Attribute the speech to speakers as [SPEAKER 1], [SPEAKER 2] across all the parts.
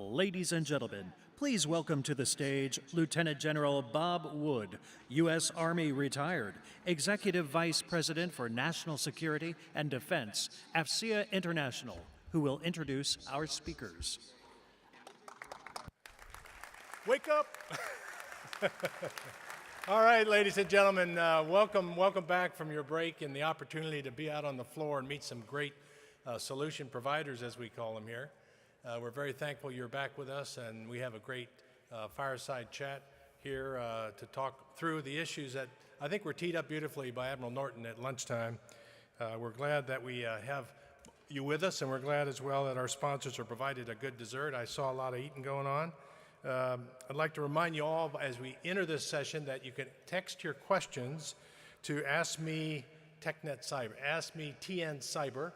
[SPEAKER 1] Ladies and gentlemen, please welcome to the stage Lieutenant General Bob Wood, U.S. Army retired, Executive Vice President for National Security and Defense, AFCEA International, who will introduce our speakers.
[SPEAKER 2] Wake up! All right, ladies and gentlemen, welcome back from your break and the opportunity to be out on the floor and meet some great solution providers, as we call them here. We're very thankful you're back with us, and we have a great fireside chat here to talk through the issues that I think were teed up beautifully by Admiral Norton at lunchtime. We're glad that we have you with us, and we're glad as well that our sponsors have provided a good dessert. I saw a lot of eating going on. I'd like to remind you all as we enter this session that you can text your questions to Ask Me TechNet Cyber, Ask Me TN Cyber,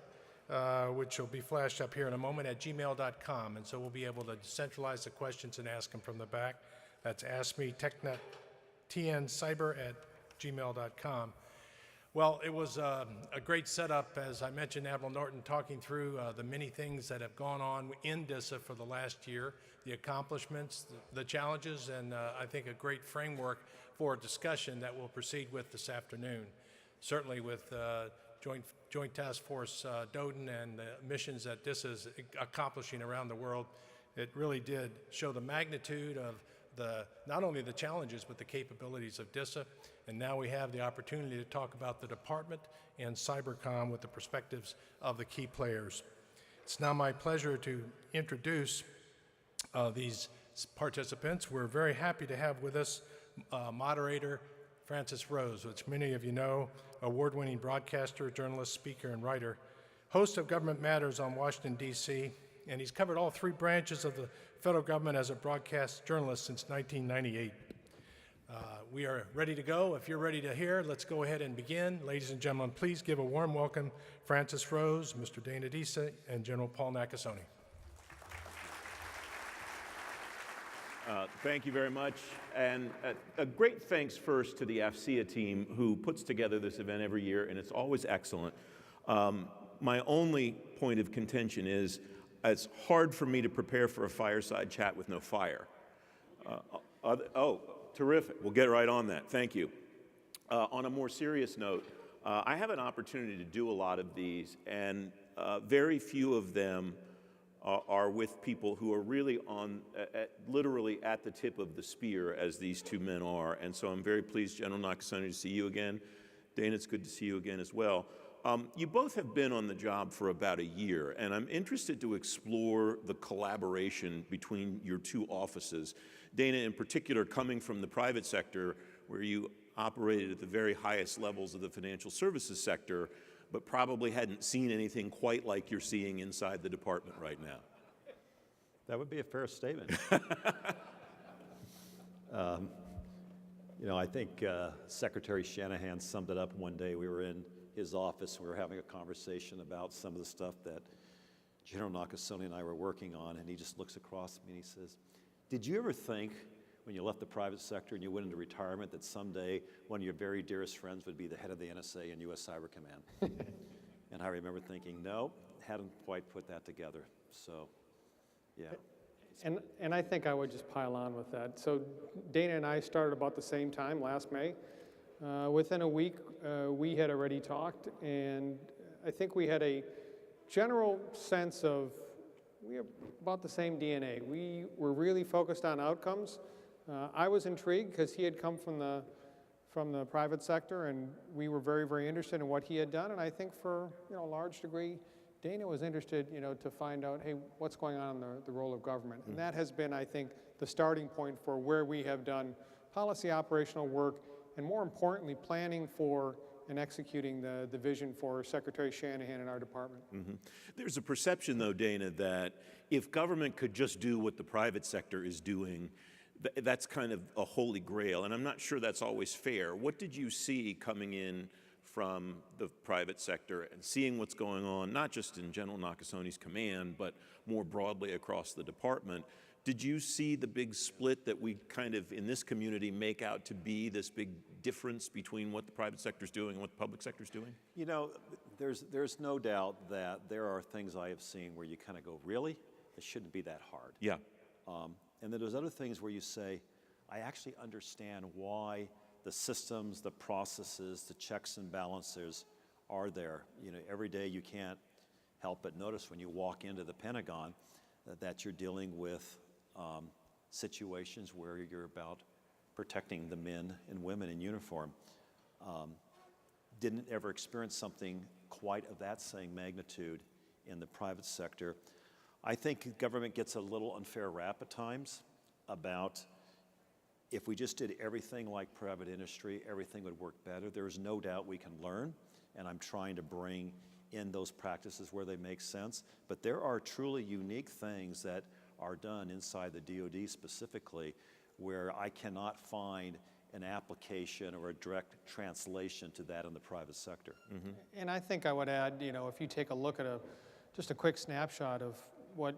[SPEAKER 2] which will be flashed up here in a moment at gmail.com. And so we'll be able to centralize the questions and ask them from the back. That's Ask Me TechNet TN Cyber at gmail.com. Well, it was a great setup, as I mentioned, Admiral Norton talking through the many things that have gone on in DISA for the last year, the accomplishments, the challenges, and I think a great framework for a discussion that we'll proceed with this afternoon. Certainly with Joint Task Force Doden and the missions that DISA is accomplishing around the world, it really did show the magnitude of not only the challenges but the capabilities of DISA. And now we have the opportunity to talk about the department and CYBERCOM with the perspectives of the key players. It's now my pleasure to introduce these participants. We're very happy to have with us moderator Francis Rose, which many of you know, award-winning broadcaster, journalist, speaker, and writer, host of Government Matters on Washington, D.C., and he's covered all three branches of the federal government as a broadcast journalist since 1998. We are ready to go. If you're ready to hear, let's go ahead and begin. Ladies and gentlemen, please give a warm welcome Francis Rose, Mr. Dana Deasy, and General Paul Nakasone.
[SPEAKER 3] Thank you very much, and a great thanks first to the AFCEA team who puts together this event every year, and it's always excellent. My only point of contention is it's hard for me to prepare for a fireside chat with no fire. Terrific. We'll get right on that. Thank you. On a more serious note, I have an opportunity to do a lot of these, and very few of them are with people who are really literally at the tip of the spear, as these two men are. And so I'm very pleased, General Nakasone, to see you again. Dana, it's good to see you again as well. You both have been on the job for about a year, and I'm interested to explore the collaboration between your two offices. Dana, in particular, coming from the private sector, where you operated at the very highest levels of the financial services sector, but probably hadn't seen anything quite like you're seeing inside the department right now.
[SPEAKER 4] That would be a fair statement. You know, I think Secretary Shanahan summed it up one day. We were in his office, we were having a conversation about some of the stuff that General Nakasone and I were working on, and he just looks across at me and he says, "Did you ever think when you left the private sector and you went into retirement that someday one of your very dearest friends would be the head of the NSA and U.S. Cyber Command?" And I remember thinking, no, hadn't quite put that together. So, yeah.
[SPEAKER 5] And I think I would just pile on with that. So Dana and I started about the same time last May. Within a week, we had already talked, and I think we had a general sense of we have about the same DNA. We were really focused on outcomes. I was intrigued because he had come from the private sector, and we were very, very interested in what he had done. And I think for a large degree, Dana was interested, to find out, hey, what's going on in the role of government? And that has been, I think, the starting point for where we have done policy operational work, and more importantly, planning for and executing the vision for Secretary Shanahan and our department.
[SPEAKER 3] Mm-hmm. There's a perception, though, Dana, that if government could just do what the private sector is doing, that's kind of a holy grail, and I'm not sure that's always fair. What did you see coming in from the private sector and seeing what's going on, not just in General Nakasone's command, but more broadly across the department? Did you see the big split that we kind of in this community make out to be this big difference between what the private sector is doing and what the public sector is doing?
[SPEAKER 4] You know, there's no doubt that there are things I have seen where you kind of go, really? It shouldn't be that hard.
[SPEAKER 3] Yeah.
[SPEAKER 4] And then there's other things where you say, I actually understand why the systems, the processes, the checks and balances are there. You know, every day you can't help but notice when you walk into the Pentagon that you're dealing with situations where you're about protecting the men and women in uniform. Didn't ever experience something quite of that same magnitude in the private sector. I think government gets a little unfair rap at times about if we just did everything like private industry, everything would work better. There is no doubt we can learn, and I'm trying to bring in those practices where they make sense. But there are truly unique things that are done inside the DoD specifically where I cannot find an application or a direct translation to that in the private sector.
[SPEAKER 5] And I think I would add, you know, if you take a look at just a quick snapshot of what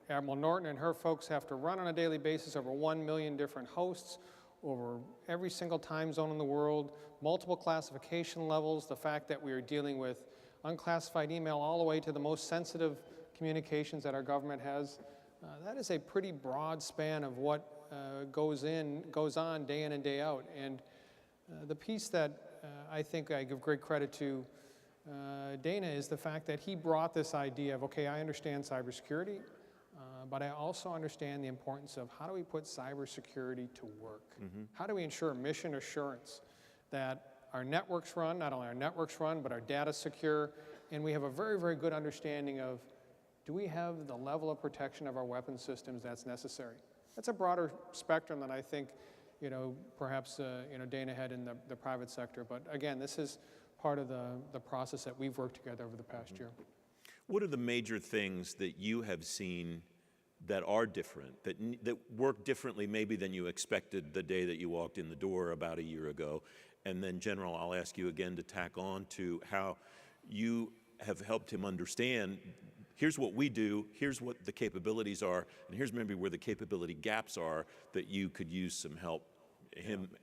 [SPEAKER 5] Admiral Norton and her folks have to run on a daily basis over 1 million different hosts, over every single time zone in the world, multiple classification levels, the fact that we are dealing with unclassified email all the way to the most sensitive communications that our government has, that is a pretty broad span of what goes on day in and day out. And the piece that I think I give great credit to Dana is the fact that he brought this idea of, okay, I understand cybersecurity, but I also understand the importance of how do we put cybersecurity to work? How do we ensure mission assurance that our networks run, not only our networks run, but our data secure, and we have a very, very good understanding of, do we have the level of protection of our weapon systems that's necessary? That's a broader spectrum than I think, you know, perhaps, you know, Dana had in the private sector. But again, this is part of the process that we've worked together over the past year.
[SPEAKER 3] What are the major things that you have seen that are different, that work differently maybe than you expected the day that you walked in the door about a year ago? And then, General, I'll ask you again to tack on to how you have helped him understand, here's what we do, here's what the capabilities are, and here's maybe where the capability gaps are that you could use some help,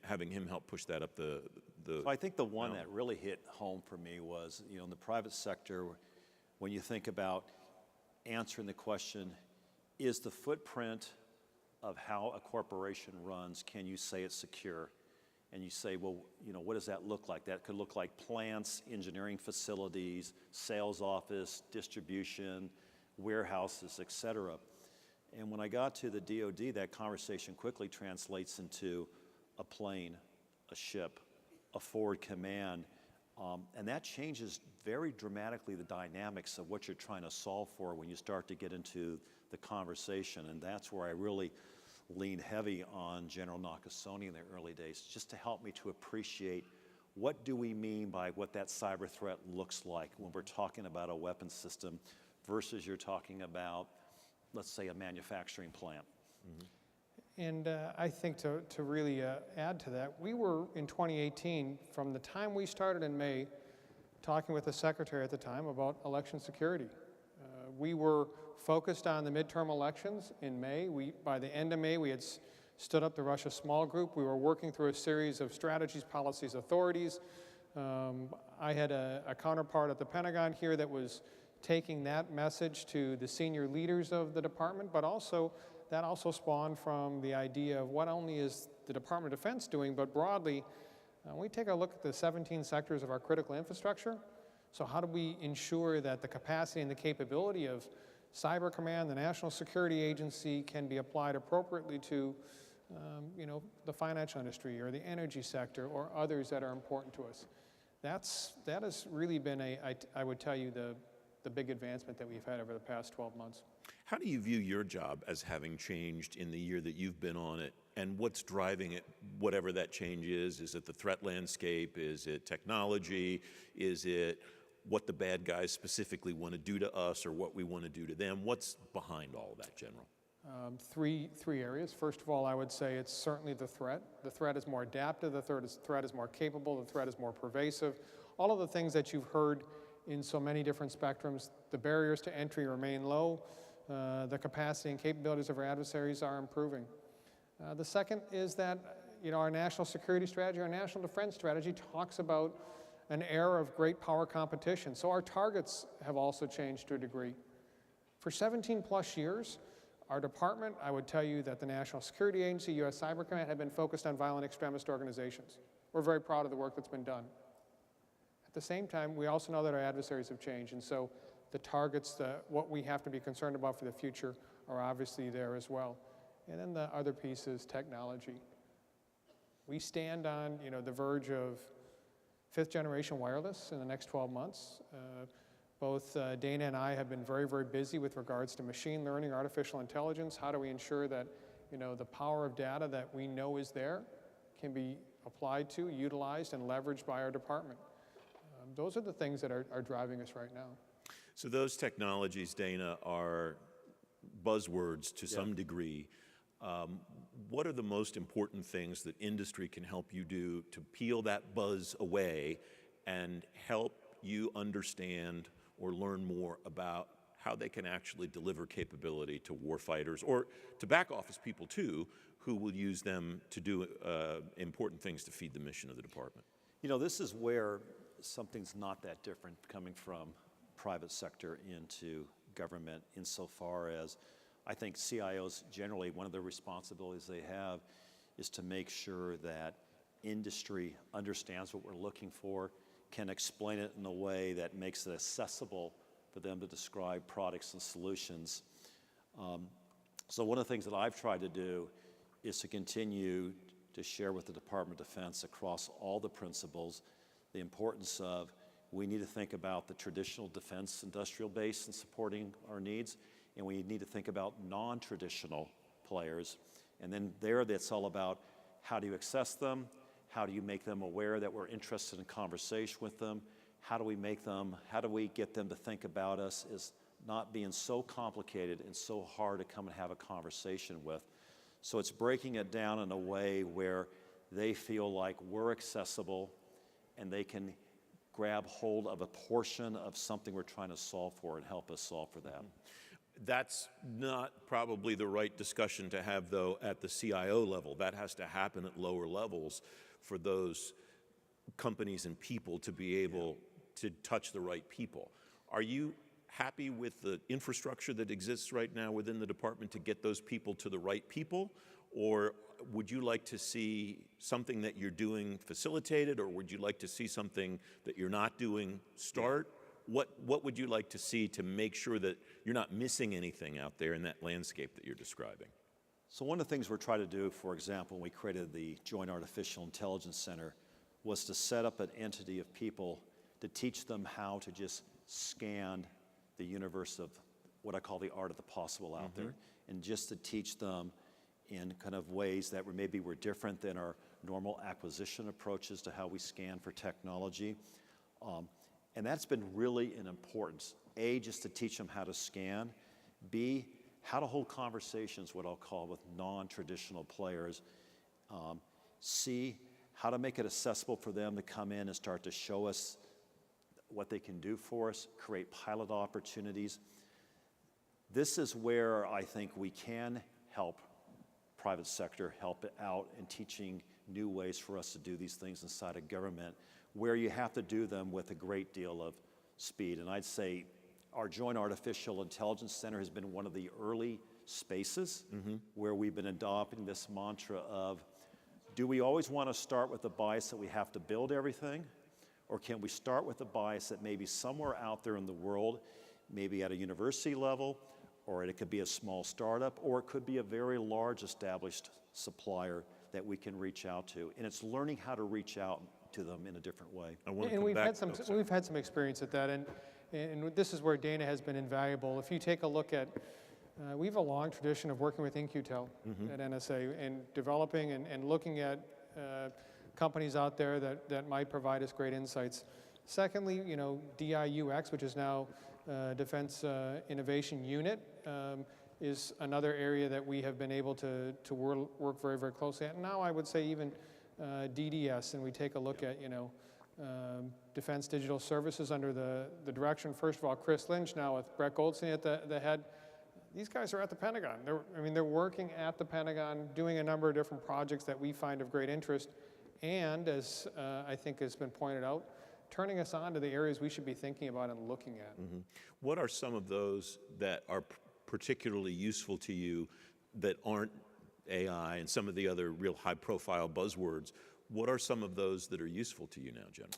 [SPEAKER 3] having him help push that up the
[SPEAKER 4] So I think the one that really hit home for me was, you know, in the private sector, when you think about answering the question, is the footprint of how a corporation runs, can you say it's secure? And you say, well, you know, what does that look like? That could look like plants, engineering facilities, sales office, distribution, warehouses, et cetera. And when I got to the DoD, that conversation quickly translates into a plane, a ship, a forward command, and that changes very dramatically the dynamics of what you're trying to solve for when you start to get into the conversation. And that's where I really leaned heavy on General Nakasone in the early days, just to help me to appreciate what do we mean by what that cyber threat looks like when we're talking about a weapon system versus you're talking about, let's say, a manufacturing plant.
[SPEAKER 5] And I think to really add to that, we were in 2018, from the time we started in May, talking with the secretary at the time about election security. We were focused on the midterm elections in May. By the end of May, we had stood up the Russia Small Group. We were working through a series of strategies, policies, authorities. I had a counterpart at the Pentagon here that was taking that message to the senior leaders of the department, but also that also spawned from the idea of what only is the Department of Defense doing, but broadly, we take a look at the 17 sectors of our critical infrastructure. So how do we ensure that the capacity and the capability of Cyber Command, the National Security Agency, can be applied appropriately to you know, the financial industry or the energy sector or others that are important to us? That has really been I would tell you, the big advancement that we've had over the past 12 months.
[SPEAKER 3] How do you view your job as having changed in the year that you've been on it, and what's driving it, whatever that change is? Is it the threat landscape? Is it technology? Is it what the bad guys specifically want to do to us or what we want to do to them? What's behind all of that, General?
[SPEAKER 5] Three areas. First of all, I would say it's certainly the threat. The threat is more adaptive, the threat is more capable, the threat is more pervasive. All of the things that you've heard in so many different spectrums. The barriers to entry remain low. The capacity and capabilities of our adversaries are improving. The second is that, you know, our national security strategy, our national defense strategy talks about an era of great power competition. So our targets have also changed to a degree. For 17 plus years, Our department, I would tell you that the National Security Agency, U.S. CYBERCOM, have been focused on violent extremist organizations. We're very proud of the work that's been done. At the same time, we also know that our adversaries have changed, and so the targets, what we have to be concerned about for the future are obviously there as well. And then the other piece is technology. We stand on, the verge of 5th generation wireless in the next 12 months. Both Dana and I have been very, very busy with regards to machine learning, artificial intelligence. How do we ensure that, the power of data that we know is there can be applied to, utilized, and leveraged by our department? Those are the things that are driving us right now.
[SPEAKER 3] So those technologies, Dana, are buzzwords to some degree. What are the most important things that industry can help you do to peel that buzz away and help you understand or learn more about how they can actually deliver capability to warfighters or to back office people too, who will use them to do important things to feed the mission of the department?
[SPEAKER 4] This is where something's not that different coming from private sector into government, insofar as I think CIOs generally, one of the responsibilities they have is to make sure that industry understands what we're looking for, can explain it in a way that makes it accessible for them to describe products and solutions. So one of the things that I've tried to do is to continue to share with the Department of Defense across all the principles the importance of we need to think about the traditional defense industrial base and supporting our needs, and we need to think about non-traditional players. And then that's all about how do you access them, how do you make them aware that we're interested in conversation with them, how do we get them to think about us as not being so complicated and so hard to come and have a conversation with. So it's breaking it down in a way where they feel like we're accessible and they can grab hold of a portion of something we're trying to solve for and help us solve for that.
[SPEAKER 3] That's not probably the right discussion to have, though, at the CIO level. That has to happen at lower levels for those companies and people to be able to touch the right people. Are you happy with the infrastructure that exists right now within the department to get those people to the right people? Or would you like to see something that you're doing facilitated, or would you like to see something that you're not doing start? What would you like to see to make sure that you're not missing anything out there in that landscape that you're describing?
[SPEAKER 4] So one of the things we're trying to do, for example, when we created the Joint Artificial Intelligence Center, was to set up an entity of people to teach them how to just scan the universe of what I call the art of the possible out there, and just to teach them in kind of ways that maybe were different than our normal acquisition approaches to how we scan for technology. And that's been really an importance. A, just to teach them how to scan. B, how to hold conversations, what I'll call, with non-traditional players. C, how to make it accessible for them to come in and start to show us what they can do for us, create pilot opportunities. This is where I think we can help private sector, help it out in teaching new ways for us to do these things inside of government, where you have to do them with a great deal of speed. And I'd say our Joint Artificial Intelligence Center has been one of the early spaces where we've been adopting this mantra of, do we always want to start with the bias that we have to build everything? Or can we start with the bias that maybe somewhere out there in the world, maybe at a university level, or it could be a small startup, or it could be a very large established supplier that we can reach out to. And it's learning how to reach out to them in a different way.
[SPEAKER 5] And we've had some experience at that, and this is where Dana has been invaluable. If you take a look at, we have a long tradition of working with InQtel at NSA and developing and looking at companies out there that might provide us great insights. Secondly, DIUX, which is now Defense Innovation Unit, is another area that we have been able to work very, very closely at. And now I would say even DDS, and we take a look at, Defense Digital Services under the direction, first of all, Chris Lynch, now with Brett Goldstein at the head. These guys are at the Pentagon. They're working at the Pentagon, doing a number of different projects that we find of great interest, and as I think has been pointed out, turning us on to the areas we should be thinking about and looking at.
[SPEAKER 3] What are some of those that are particularly useful to you that aren't AI and some of the other real high-profile buzzwords? What are some of those that are useful to you now, General?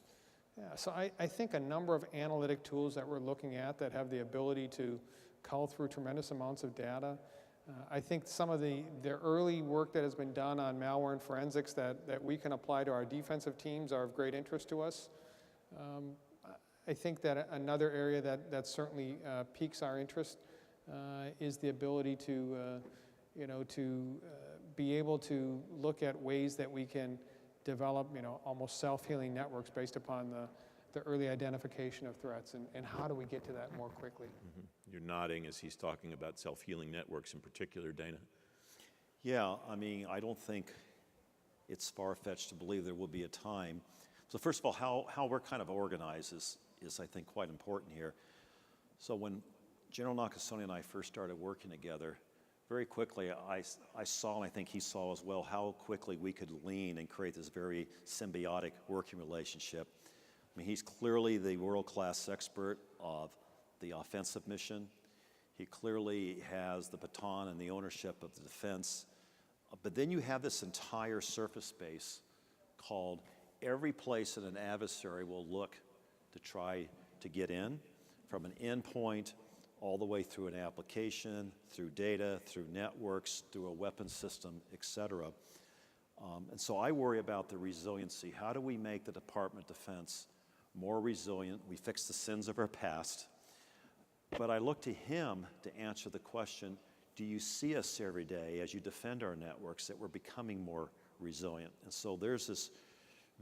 [SPEAKER 5] Yeah, so I think a number of analytic tools that we're looking at that have the ability to cull through tremendous amounts of data. I think some of the early work that has been done on malware and forensics that we can apply to our defensive teams are of great interest to us. I think that another area that certainly piques our interest is the ability to, be able to look at ways that we can develop, almost self-healing networks based upon the early identification of threats, and how do we get to that more quickly?
[SPEAKER 3] Mm-hmm. You're nodding as he's talking about self-healing networks in particular, Dana.
[SPEAKER 4] Yeah, I mean, I don't think it's far-fetched to believe there will be a time. So first of all, how we're kind of organized is I think, quite important here. So when General Nakasone and I first started working together, very quickly I saw, and I think he saw as well, how quickly we could lean and create this very symbiotic working relationship. I mean, he's clearly the world-class expert of the offensive mission. He clearly has the baton and the ownership of the defense. But then you have this entire surface space called every place that an adversary will look to try to get in, from an endpoint all the way through an application, through data, through networks, through a weapon system, et cetera. And so I worry about the resiliency. How do we make the Department of Defense more resilient? We fix the sins of our past. But I look to him to answer the question, do you see us every day as you defend our networks that we're becoming more resilient? And so there's this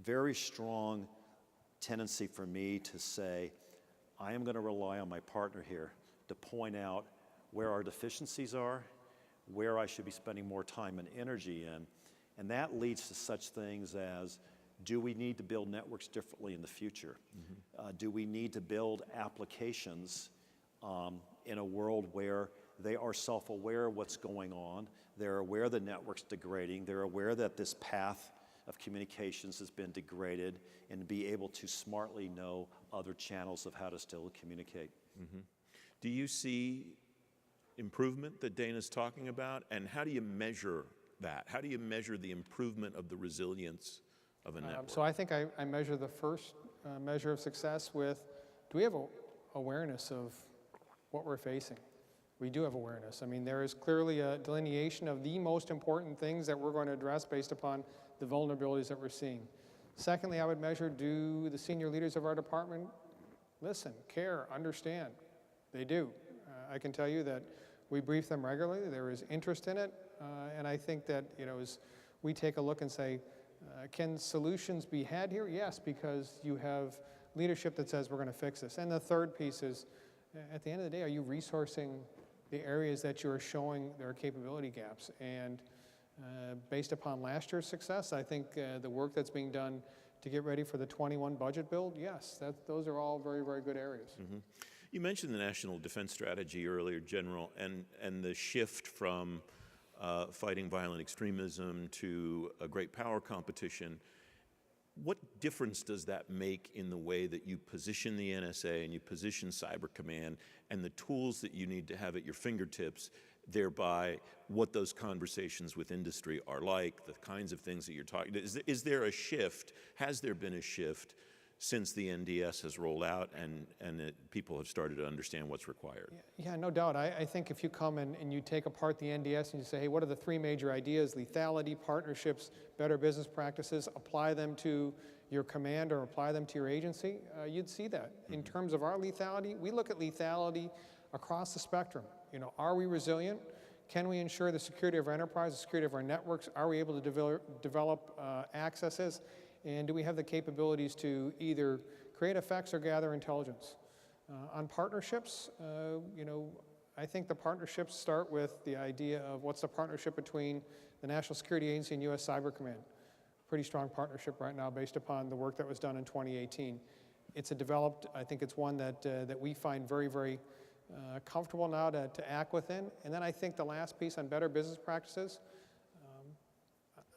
[SPEAKER 4] very strong tendency for me to say, I am going to rely on my partner here to point out where our deficiencies are, where I should be spending more time and energy in. And that leads to such things as, do we need to build networks differently in the future? Mm-hmm. Do we need to build applications in a world where they are self-aware of what's going on, they're aware the network's degrading, they're aware that this path of communications has been degraded, and be able to smartly know other channels of how to still communicate.
[SPEAKER 3] Mm-hmm. Do you see improvement that Dana's talking about, and how do you measure that? How do you measure the improvement of the resilience of a network?
[SPEAKER 5] So I think I measure the first measure of success with, do we have awareness of what we're facing? We do have awareness. I mean, there is clearly a delineation of the most important things that we're going to address based upon the vulnerabilities that we're seeing. Secondly, I would measure, do the senior leaders of our department listen, care, understand? They do. I can tell you that we brief them regularly. There is interest in it. And I think that, as we take a look and say, can solutions be had here? Yes, because you have leadership that says we're going to fix this. And the third piece is, at the end of the day, are you resourcing the areas that you are showing there are capability gaps? And based upon last year's success, I think the work that's being done to get ready for the 21 budget build, yes, those are all very, very good areas.
[SPEAKER 3] Mm-hmm. You mentioned the National Defense Strategy earlier, General, and the shift from fighting violent extremism to a great power competition. What difference does that make in the way that you position the NSA and you position Cyber Command and the tools that you need to have at your fingertips, thereby what those conversations with industry are like, the kinds of things that you're talking about? Is there a shift? Has there been a shift since the NDS has rolled out and people have started to understand what's required?
[SPEAKER 5] Yeah, no doubt. I think if you come and you take apart the NDS and you say, hey, what are the three major ideas? Lethality, partnerships, better business practices, apply them to your command or apply them to your agency, you'd see that. Mm-hmm. In terms of our lethality, we look at lethality across the spectrum. Are we resilient? Can we ensure the security of our enterprise, the security of our networks? Are we able to develop accesses? And do we have the capabilities to either create effects or gather intelligence? On partnerships, I think the partnerships start with the idea of what's the partnership between the National Security Agency and U.S. Cyber Command. Pretty strong partnership right now based upon the work that was done in 2018. It's I think it's one that we find very, very comfortable now to act within. And then I think the last piece on better business practices,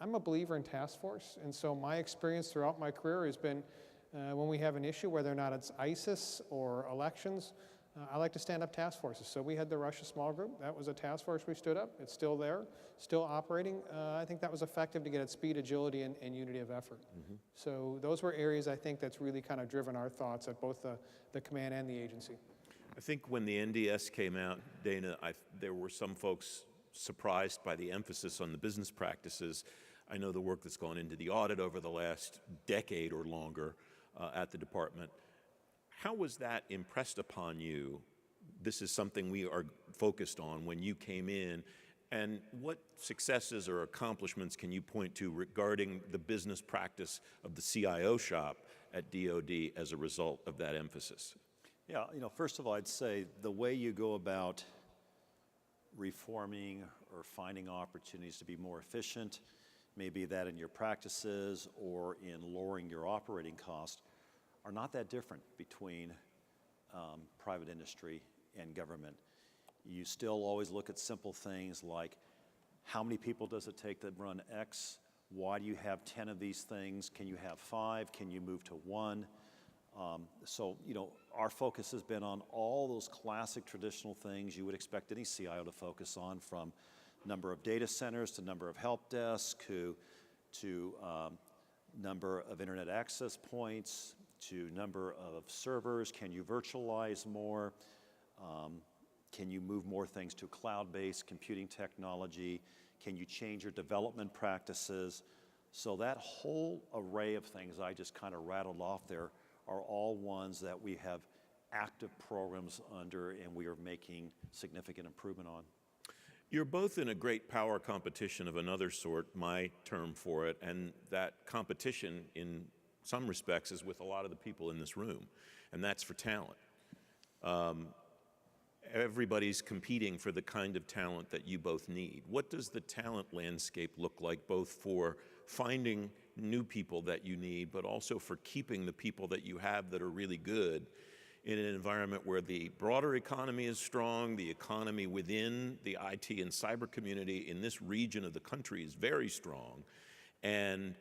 [SPEAKER 5] I'm a believer in task force, and so my experience throughout my career has been when we have an issue, whether or not it's ISIS or elections, I like to stand up task forces. So we had the Russia small group. That was a task force we stood up. It's still there, still operating. I think that was effective to get at speed, agility, and unity of effort. So those were areas I think that's really kind of driven our thoughts at both the command and the agency.
[SPEAKER 3] I think when the NDS came out, Dana, there were some folks surprised by the emphasis on the business practices. I know the work that's gone into the audit over the last decade or longer at the department. How was that impressed upon you? This is something we are focused on when you came in. And what successes or accomplishments can you point to regarding the business practice of the CIO shop at DoD as a result of that emphasis?
[SPEAKER 4] Yeah, first of all, I'd say the way you go about reforming or finding opportunities to be more efficient, maybe that in your practices or in lowering your operating cost, are not that different between private industry and government. You still always look at simple things like how many people does it take to run X? Why do you have 10 of these things? Can you have 5? Can you move to 1? So, our focus has been on all those classic traditional things you would expect any CIO to focus on, from number of data centers to number of help desks to number of internet access points, to number of servers. Can you virtualize more? Can you move more things to cloud-based computing technology? Can you change your development practices? So that whole array of things I just kind of rattled off there are all ones that we have active programs under and we are making significant improvement on.
[SPEAKER 3] You're both in a great power competition of another sort, my term for it, and that competition in some respects is with a lot of the people in this room, and that's for talent. Everybody's competing for the kind of talent that you both need. What does the talent landscape look like, both for finding new people that you need, but also for keeping the people that you have that are really good in an environment where the broader economy is strong, the economy within the IT and cyber community in this region of the country is very strong, and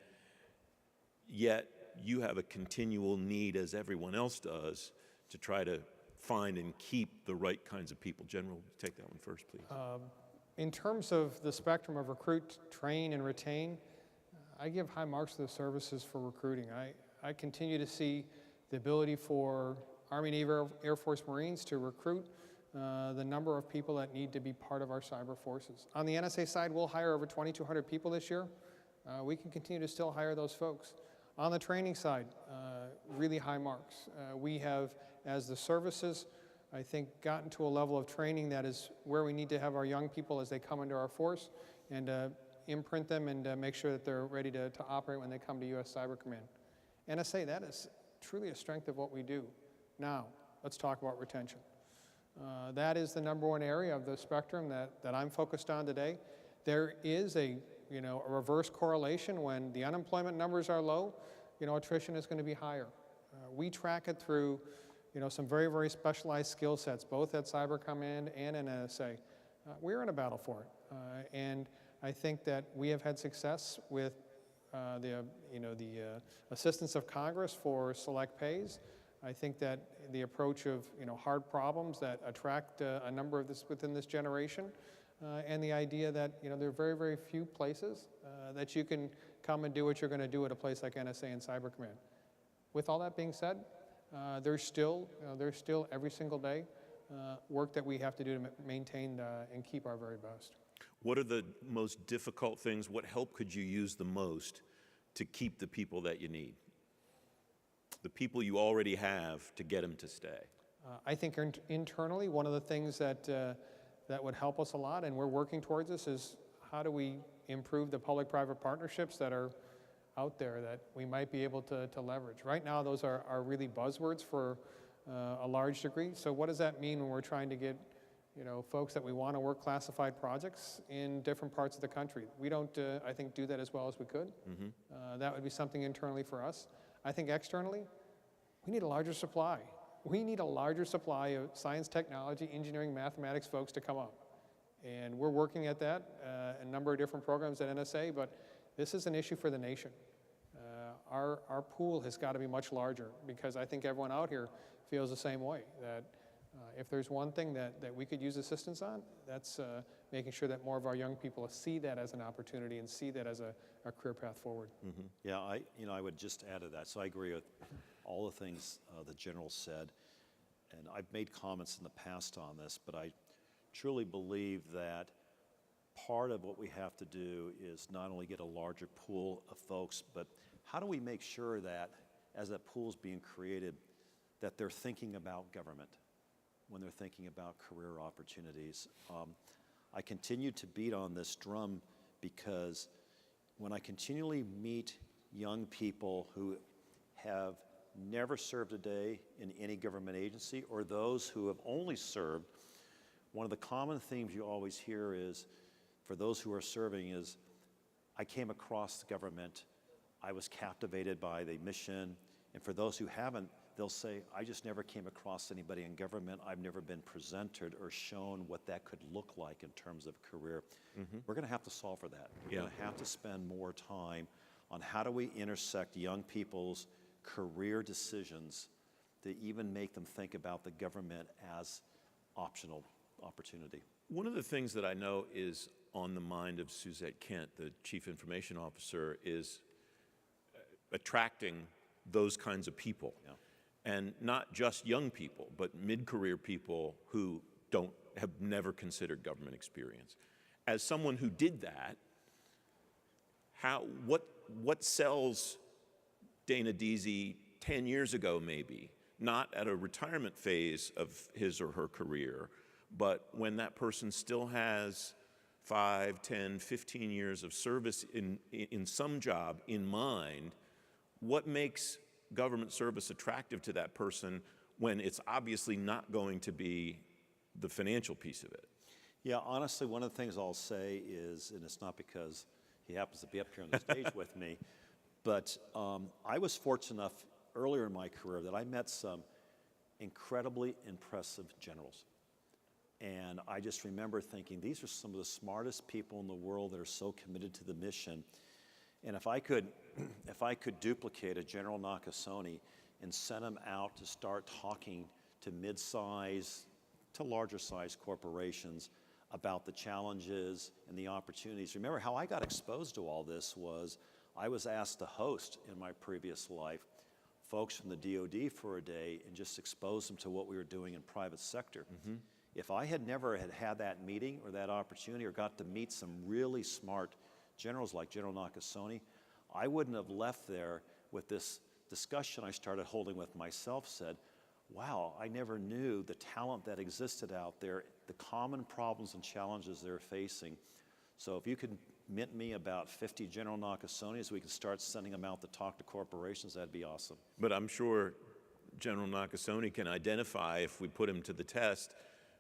[SPEAKER 3] yet you have a continual need, as everyone else does, to try to find and keep the right kinds of people. General, take that one first, please.
[SPEAKER 5] In terms of the spectrum of recruit, train, and retain, I give high marks to the services for recruiting. I continue to see the ability for Army, Navy, Air Force, Marines to recruit the number of people that need to be part of our cyber forces. On the NSA side, we'll hire over 2,200 people this year. We can continue to still hire those folks. On the training side, really high marks. We have, as the services, I think, gotten to a level of training that is where we need to have our young people as they come into our force and imprint them and make sure that they're ready to operate when they come to U.S. Cyber Command. NSA, that is truly a strength of what we do. Now, let's talk about retention. That is the number one area of the spectrum that I'm focused on today. There is a reverse correlation. When the unemployment numbers are low, attrition is going to be higher. We track it through some very, very specialized skill sets, both at Cyber Command and in NSA. We're in a battle for it. And I think that we have had success with the assistance of Congress for select pays. I think that the approach of hard problems that attract a number of within this generation, and the idea that there are very, very few places that you can come and do what you're going to do at a place like NSA and Cyber Command. With all that being said, there's still every single day work that we have to do to maintain and keep our very best.
[SPEAKER 3] What are the most difficult things? What help could you use the most to keep the people that you need? The people you already have, to get them to stay?
[SPEAKER 5] I think internally, one of the things that would help us a lot, and we're working towards this, is how do we improve the public-private partnerships that are out there that we might be able to leverage. Right now, those are really buzzwords for a large degree. So what does that mean when we're trying to get folks that we want to work classified projects in different parts of the country? We don't, I think, do that as well as we could. That would be something internally for us. I think externally, we need a larger supply. We need a larger supply of science, technology, engineering, mathematics folks to come up. And we're working at that, a number of different programs at NSA, but this is an issue for the nation. Our pool has got to be much larger, because I think everyone out here feels the same way, that If there's one thing that we could use assistance on, that's making sure that more of our young people see that as an opportunity and see that as a career path forward.
[SPEAKER 4] Yeah, I would just add to that. So I agree with all the things the General said, and I've made comments in the past on this, but I truly believe that part of what we have to do is not only get a larger pool of folks, but how do we make sure that as that pool is being created, that they're thinking about government when they're thinking about career opportunities. I continue to beat on this drum because when I continually meet young people who have never served a day in any government agency or those who have only served, one of the common themes you always hear is, for those who are serving, is I came across the government, I was captivated by the mission, and for those who haven't, they'll say, I just never came across anybody in government. I've never been presented or shown what that could look like in terms of career. We're going to have to solve for that. We're going to have to spend more time on how do we intersect young people's career decisions to even make them think about the government as optional opportunity.
[SPEAKER 3] One of the things that I know is on the mind of Suzette Kent, the Chief Information Officer, is attracting those kinds of people.
[SPEAKER 4] Yeah.
[SPEAKER 3] And not just young people, but mid-career people who have never considered government experience. As someone who did that, what sells Dana Deasy 10 years ago maybe, not at a retirement phase of his or her career, but when that person still has 5, 10, 15 years of service in some job in mind, what makes government service attractive to that person when it's obviously not going to be the financial piece of it?
[SPEAKER 4] Yeah, honestly, one of the things I'll say is, and it's not because he happens to be up here on the stage with me, but I was fortunate enough earlier in my career that I met some incredibly impressive generals. And I just remember thinking, these are some of the smartest people in the world that are so committed to the mission. And if I could duplicate a General Nakasone and send him out to start talking to mid-size to larger size corporations about the challenges and the opportunities. Remember how I got exposed to all this was I was asked to host in my previous life folks from the DoD for a day and just expose them to what we were doing in private sector. If I had never had that meeting or that opportunity or got to meet some really smart generals like General Nakasone, I wouldn't have left there with this discussion I started holding with myself, said, wow, I never knew the talent that existed out there, the common problems and challenges they're facing. So if you could mint me about 50 General Nakasones, we could start sending them out to talk to corporations, that'd be awesome.
[SPEAKER 3] But I'm sure General Nakasone can identify, if we put him to the test,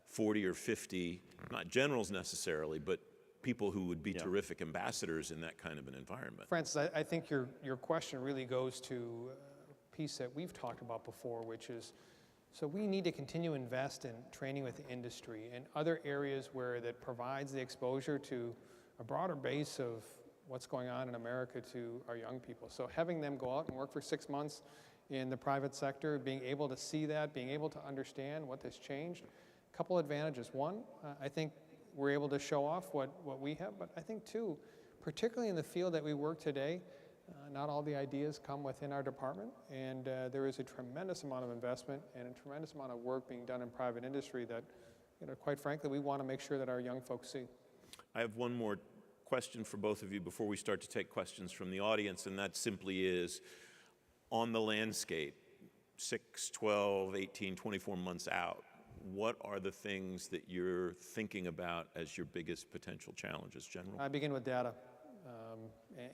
[SPEAKER 3] 40 or 50, not generals necessarily, but people who would be terrific ambassadors in that kind of an environment.
[SPEAKER 5] Francis, I think your question really goes to a piece that we've talked about before, which is, so we need to continue to invest in training with the industry and other areas where that provides the exposure to a broader base of what's going on in America to our young people. So having them go out and work for 6 months in the private sector, being able to see that, being able to understand what has changed, a couple advantages. One, I think we're able to show off what we have, but I think two, particularly in the field that we work today, not all the ideas come within our department, and there is a tremendous amount of investment and a tremendous amount of work being done in private industry that, quite frankly, we want to make sure that our young folks see.
[SPEAKER 3] I have one more question for both of you before we start to take questions from the audience, and that simply is, on the landscape, 6, 12, 18, 24 months out, what are the things that you're thinking about as your biggest potential challenges, General?
[SPEAKER 5] I begin with data.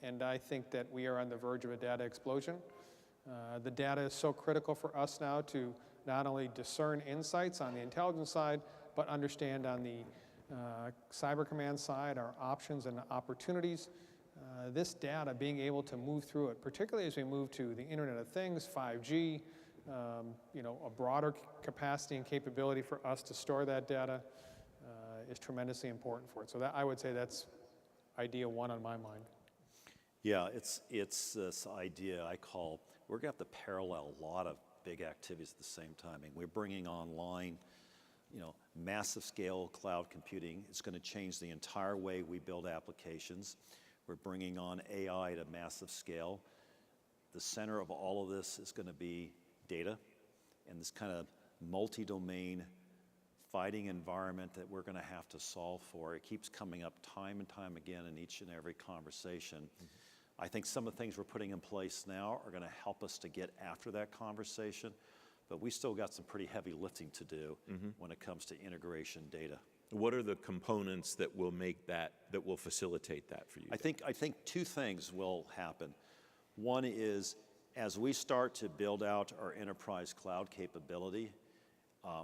[SPEAKER 5] And I think that we are on the verge of a data explosion. The data is so critical for us now to not only discern insights on the intelligence side, but understand on the cyber command side our options and opportunities. This data, being able to move through it, particularly as we move to the Internet of Things, 5G, a broader capacity and capability for us to store that data is tremendously important for it. So that, I would say that's idea one on my mind.
[SPEAKER 4] Yeah, it's this idea I call, we're going to have to parallel a lot of big activities at the same time. And we're bringing online, massive scale cloud computing. It's going to change the entire way we build applications. We're bringing on AI at a massive scale. The center of all of this is going to be data and this kind of multi-domain fighting environment that we're going to have to solve for. It keeps coming up time and time again in each and every conversation. I think some of the things we're putting in place now are going to help us to get after that conversation, but we still got some pretty heavy lifting to do when it comes to integration data.
[SPEAKER 3] What are the components that will make that will facilitate that for you?
[SPEAKER 4] I think two things will happen. One is, as we start to build out our enterprise cloud capability,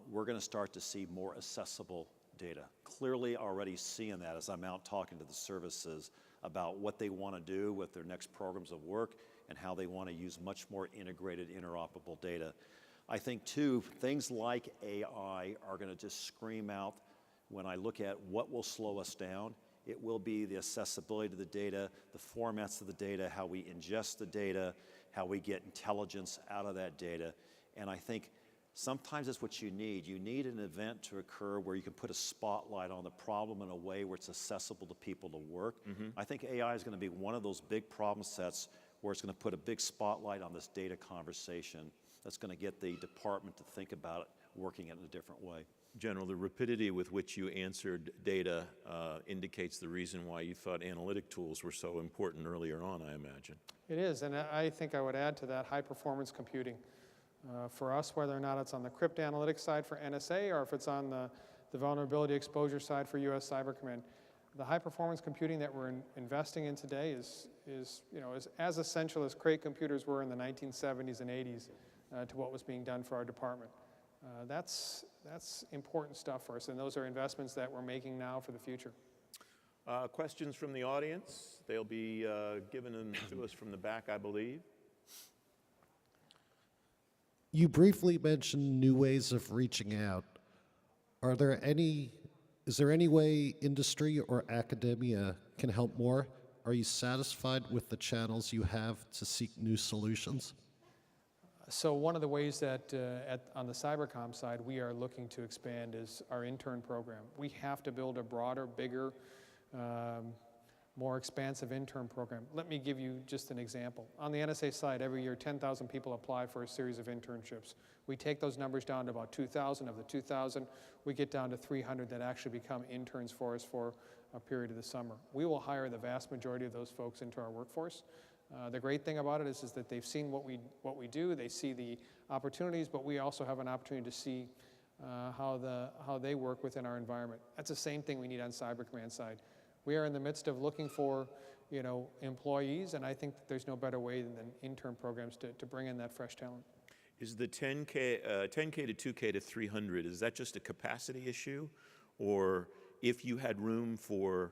[SPEAKER 4] we're going to start to see more accessible data. Clearly already seeing that as I'm out talking to the services about what they want to do with their next programs of work and how they want to use much more integrated, interoperable data. I think, too, things like AI are going to just scream out when I look at what will slow us down. It will be the accessibility to the data, the formats of the data, how we ingest the data, how we get intelligence out of that data. And I think sometimes it's what you need. You need an event to occur where you can put a spotlight on the problem in a way where it's accessible to people to work. I think AI is going to be one of those big problem sets where it's going to put a big spotlight on this data conversation that's going to get the department to think about it, working it in a different way.
[SPEAKER 3] General, the rapidity with which you answered data indicates the reason why you thought analytic tools were so important earlier on, I imagine.
[SPEAKER 5] It is, and I think I would add to that high-performance computing. For us, whether or not it's on the crypt analytics side for NSA or if it's on the vulnerability exposure side for US Cyber Command, the high-performance computing that we're investing in today is as essential as crate computers were in the 1970s and 80s to what was being done for our department. That's important stuff for us, and those are investments that we're making now for the future.
[SPEAKER 3] Questions from the audience? They'll be given to us from the back, I believe.
[SPEAKER 6] You briefly mentioned new ways of reaching out. Is there any way industry or academia can help more? Are you satisfied with the channels you have to seek new solutions?
[SPEAKER 5] So one of the ways that on the CYBERCOM side we are looking to expand is our intern program. We have to build a broader, bigger, more expansive intern program. Let me give you just an example. On the NSA side, every year 10,000 people apply for a series of internships. We take those numbers down to about 2,000. Of the 2,000, we get down to 300 that actually become interns for us for a period of the summer. We will hire the vast majority of those folks into our workforce. The great thing about it is that they've seen what we do, they see the opportunities, but we also have an opportunity to see how they work within our environment. That's the same thing we need on Cyber Command side. We are in the midst of looking for employees, and I think that there's no better way than intern programs to bring in that fresh talent.
[SPEAKER 3] Is the 10K to 2K to 300, is that just a capacity issue? Or if you had room for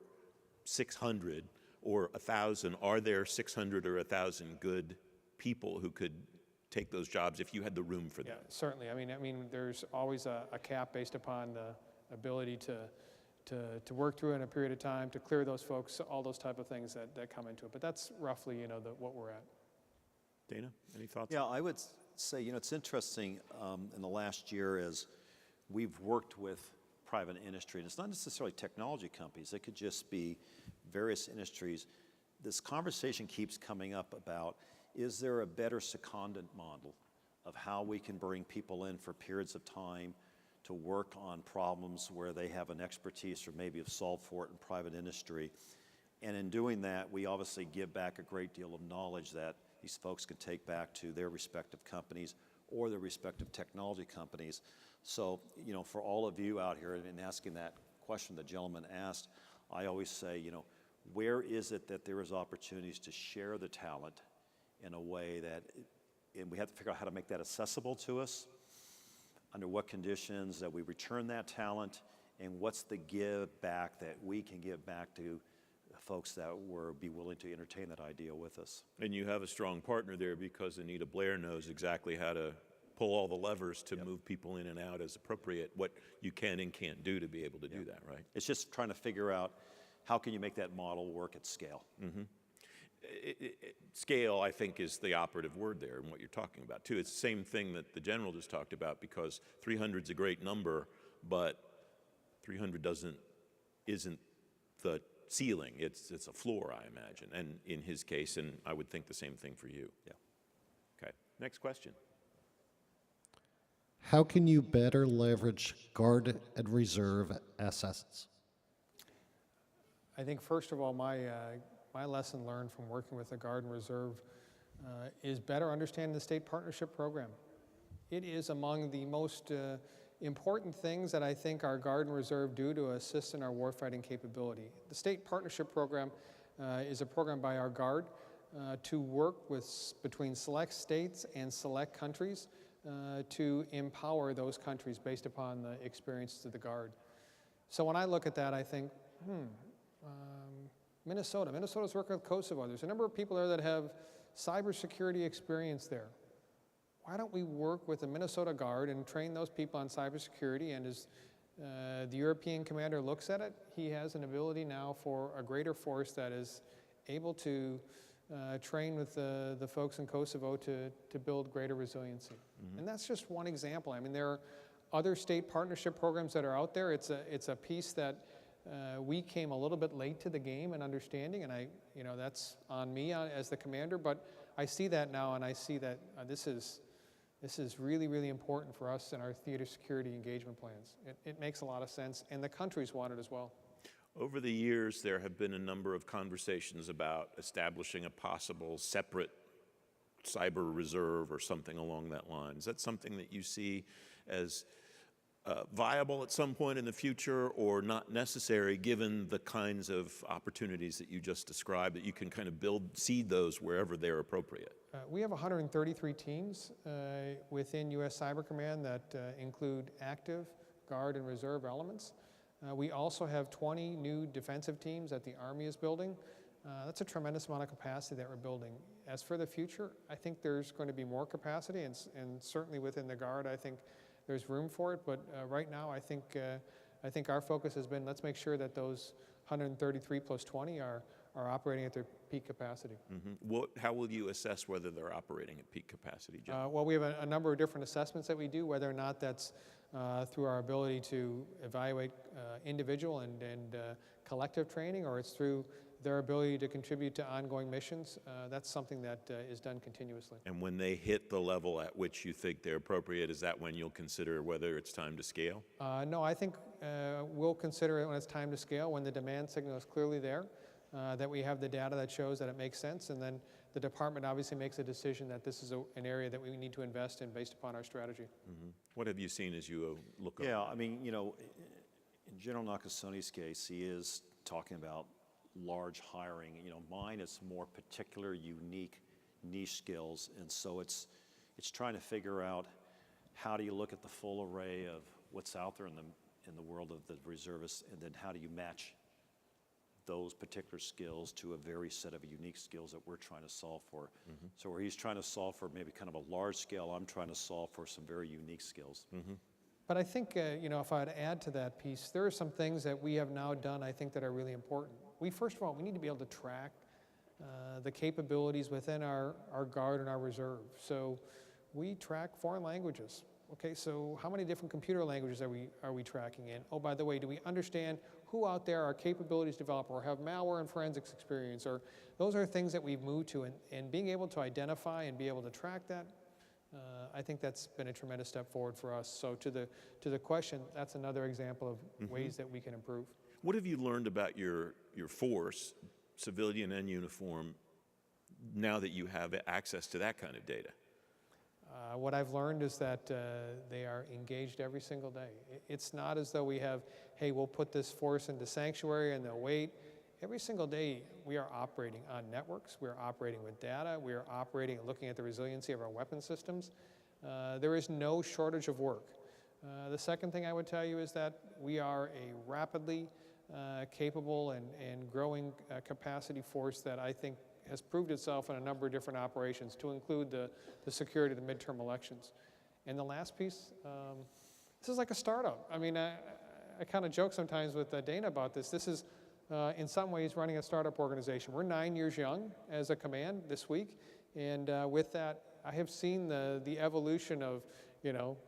[SPEAKER 3] 600 or 1,000, are there 600 or 1,000 good people who could take those jobs if you had the room for them?
[SPEAKER 5] Yeah, certainly. I mean, there's always a cap based upon the ability to work through in a period of time, to clear those folks, all those type of things that come into it. But that's roughly, what we're at.
[SPEAKER 3] Dana, any thoughts?
[SPEAKER 4] Yeah, I would say, it's interesting in the last year as we've worked with private industry, and it's not necessarily technology companies, it could just be various industries. This conversation keeps coming up about, is there a better secondant model of how we can bring people in for periods of time to work on problems where they have an expertise or maybe have solved for it in private industry. And in doing that, we obviously give back a great deal of knowledge that these folks can take back to their respective companies or their respective technology companies. So, for all of you out here and asking that question the gentleman asked, I always say, where is it that there is opportunities to share the talent in a way that, and we have to figure out how to make that accessible to us, under what conditions that we return that talent, and what's the give back that we can give back to folks that would be willing to entertain that idea with us.
[SPEAKER 3] And you have a strong partner there because Anita Blair knows exactly how to pull all the levers to move people in and out as appropriate, what you can and can't do to be able to do that, right?
[SPEAKER 4] It's just trying to figure out how can you make that model work at scale.
[SPEAKER 3] scale, I think, is the operative word there in what you're talking about, too. It's the same thing that the general just talked about, because 300 is a great number, but 300 isn't the ceiling. It's a floor, I imagine, and in his case, and I would think the same thing for you.
[SPEAKER 4] Yeah.
[SPEAKER 3] Okay, next question.
[SPEAKER 6] How can you better leverage Guard and Reserve assets?
[SPEAKER 5] I think first of all, my lesson learned from working with the Guard and Reserve is better understanding the state partnership program. It is among the most important things that I think our Guard and Reserve do to assist in our warfighting capability. The state partnership program is a program by our Guard to work between select states and select countries to empower those countries based upon the experiences of the Guard. So when I look at that, I think, Minnesota's working with Kosovo. There's a number of people there that have cybersecurity experience there. Why don't we work with the Minnesota Guard and train those people on cybersecurity? And as the European commander looks at it, he has an ability now for a greater force that is able to train with the folks in Kosovo to build greater resiliency. And that's just one example. I mean, there are other state partnership programs that are out there. It's a piece that we came a little bit late to the game in understanding, and that's on me as the commander, but I see that now, and I see that this is really, really important for us in our theater security engagement plans. It makes a lot of sense, and the countries want it as well.
[SPEAKER 3] Over the years, there have been a number of conversations about establishing a possible separate cyber reserve or something along that line. Is that something that you see as viable at some point in the future, or not necessary given the kinds of opportunities that you just described, that you can kind of seed those wherever they're appropriate?
[SPEAKER 5] We have 133 teams within U.S. Cyber Command that include active, Guard, and Reserve elements. We also have 20 new defensive teams that the Army is building. That's a tremendous amount of capacity that we're building. As for the future, I think there's going to be more capacity, and certainly within the Guard, I think there's room for it. But right now, I think our focus has been, let's make sure that those 133 plus 20 are operating at their peak capacity.
[SPEAKER 3] How will you assess whether they're operating at peak capacity, Jim?
[SPEAKER 5] Well, we have a number of different assessments that we do, whether or not that's through our ability to evaluate individual and collective training, or it's through their ability to contribute to ongoing missions. That's something that is done continuously.
[SPEAKER 3] And when they hit the level at which you think they're appropriate, is that when you'll consider whether it's time to scale?
[SPEAKER 5] No, I think we'll consider it when it's time to scale, when the demand signal is clearly there, that we have the data that shows that it makes sense, and then the department obviously makes a decision that this is an area that we need to invest in based upon our strategy.
[SPEAKER 3] What have you seen as you look up?
[SPEAKER 4] Yeah, I mean, in General Nakasone's case, he is talking about large hiring. Mine is more particular, unique, niche skills, and so it's trying to figure out how do you look at the full array of what's out there in the world of the reservists, and then how do you match those particular skills to a very set of unique skills that we're trying to solve for. So where he's trying to solve for maybe kind of a large scale, I'm trying to solve for some very unique skills.
[SPEAKER 5] But I think, if I'd add to that piece, there are some things that we have now done, I think, that are really important. First of all, we need to be able to track the capabilities within our Guard and our Reserve. So we track foreign languages. Okay, so how many different computer languages are we tracking in? Oh, by the way, do we understand who out there are capabilities developer or have malware and forensics experience? Or those are things that we've moved to, and being able to identify and be able to track that, I think that's been a tremendous step forward for us. So to the question, that's another example of ways that we can improve.
[SPEAKER 3] What have you learned about your force, civilian and uniform, now that you have access to that kind of data?
[SPEAKER 5] What I've learned is that they are engaged every single day. It's not as though we have, hey, we'll put this force into sanctuary and they'll wait. Every single day we are operating on networks, we're operating with data, we are operating and looking at the resiliency of our weapon systems. There is no shortage of work. The second thing I would tell you is that we are a rapidly capable and growing capacity force that I think has proved itself in a number of different operations, to include the security of the midterm elections. And the last piece, this is like a startup. I mean, I kind of joke sometimes with Dana about this. This is in some ways running a startup organization. We're 9 years young as a command this week, and with that, I have seen the evolution of,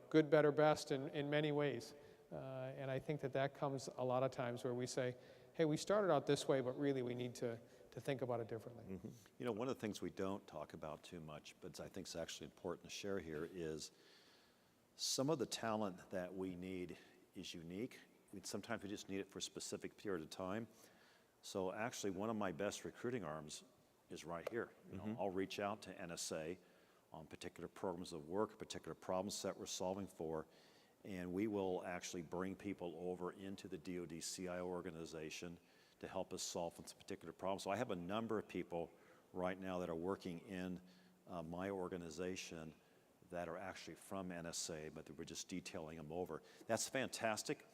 [SPEAKER 5] good, better, best in many ways. And I think that comes a lot of times where we say, hey, we started out this way, but really we need to think about it differently.
[SPEAKER 4] Mm-hmm. One of the things we don't talk about too much, but I think is actually important to share here, is some of the talent that we need is unique. Sometimes we just need it for a specific period of time. So actually, one of my best recruiting arms is right here. I'll reach out to NSA on particular programs of work, particular problems that we're solving for, and we will actually bring people over into the DoD CIO organization to help us solve some particular problems. So I have a number of people right now that are working in my organization that are actually from NSA, but we're just detailing them over. That's fantastic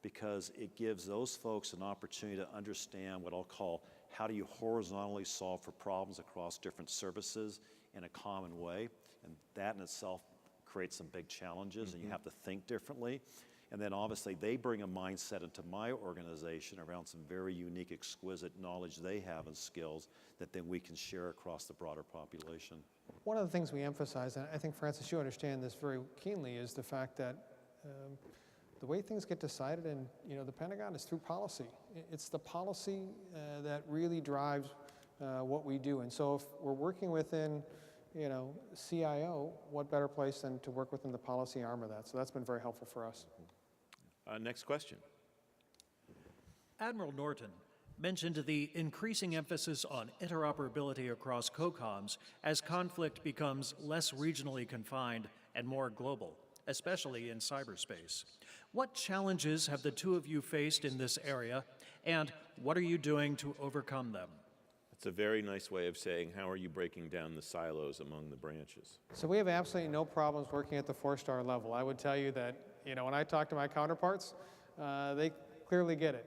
[SPEAKER 4] because it gives those folks an opportunity to understand what I'll call how do you horizontally solve for problems across different services in a common way, and that in itself creates some big challenges, and you have to think differently. And then obviously they bring a mindset into my organization around some very unique, exquisite knowledge they have and skills that then we can share across the broader population.
[SPEAKER 5] One of the things we emphasize, and I think, Francis, you understand this very keenly, is the fact that the way things get decided in the Pentagon is through policy. It's the policy that really drives what we do. And so if we're working within CIO, what better place than to work within the policy arm of that? So that's been very helpful for us.
[SPEAKER 3] Next question.
[SPEAKER 1] Admiral Norton mentioned the increasing emphasis on interoperability across COCOMs as conflict becomes less regionally confined and more global, especially in cyberspace. What challenges have the two of you faced in this area, and what are you doing to overcome them?
[SPEAKER 3] It's a very nice way of saying, how are you breaking down the silos among the branches?
[SPEAKER 5] So we have absolutely no problems working at the 4-star level. I would tell you that, when I talk to my counterparts, they clearly get it.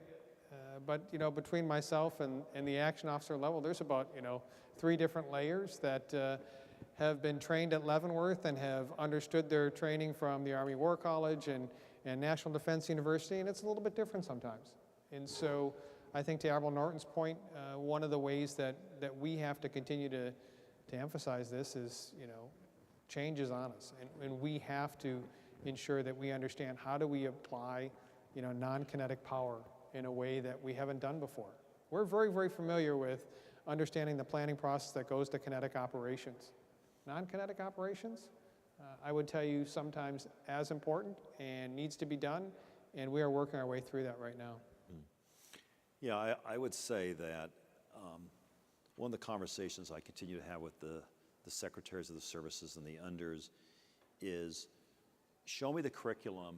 [SPEAKER 5] But between myself and the action officer level, there's about 3 different layers that have been trained at Leavenworth and have understood their training from the Army War College and National Defense University, and it's a little bit different sometimes. And so I think to Admiral Norton's point, one of the ways that we have to continue to emphasize this is, change is on us, and we have to ensure that we understand how do we apply, non-kinetic power in a way that we haven't done before. We're very, very familiar with understanding the planning process that goes to kinetic operations. Non-kinetic operations, I would tell you sometimes as important and needs to be done, and we are working our way through that right now.
[SPEAKER 4] Yeah, I would say that one of the conversations I continue to have with the secretaries of the services and the unders is show me the curriculum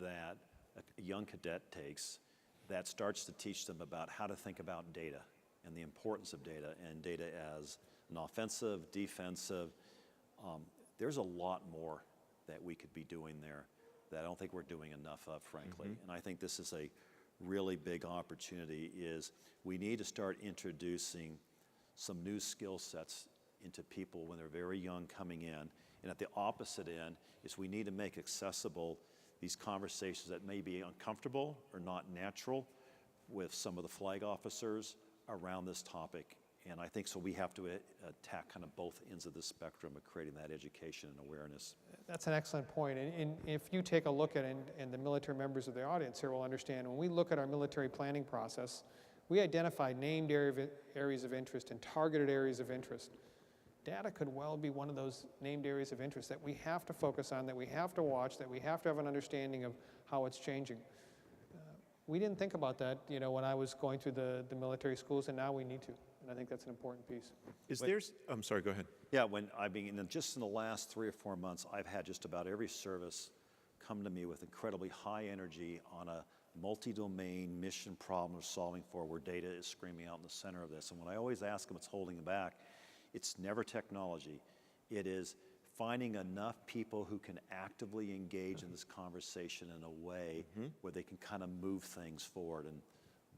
[SPEAKER 4] that a young cadet takes that starts to teach them about how to think about data and the importance of data and data as an offensive, defensive. There's a lot more that we could be doing there that I don't think we're doing enough of, frankly. And I think this is a really big opportunity is we need to start introducing some new skill sets into people when they're very young coming in. And at the opposite end is we need to make accessible these conversations that may be uncomfortable or not natural with some of the flag officers around this topic. And I think so we have to attack kind of both ends of the spectrum of creating that education and awareness.
[SPEAKER 5] That's an excellent point. And if you take a look at it, and the military members of the audience here will understand, when we look at our military planning process, we identify named areas of interest and targeted areas of interest. Data could well be one of those named areas of interest that we have to focus on, that we have to watch, that we have to have an understanding of how it's changing. We didn't think about that, when I was going through the military schools, and now we need to. And I think that's an important piece.
[SPEAKER 3] I'm sorry, go ahead.
[SPEAKER 4] Yeah, just in the last 3 or 4 months, I've had just about every service come to me with incredibly high energy on a multi-domain mission problem solving for where data is screaming out in the center of this. And when I always ask them what's holding them back, it's never technology. It is finding enough people who can actively engage in this conversation in a way where they can kind of move things forward. And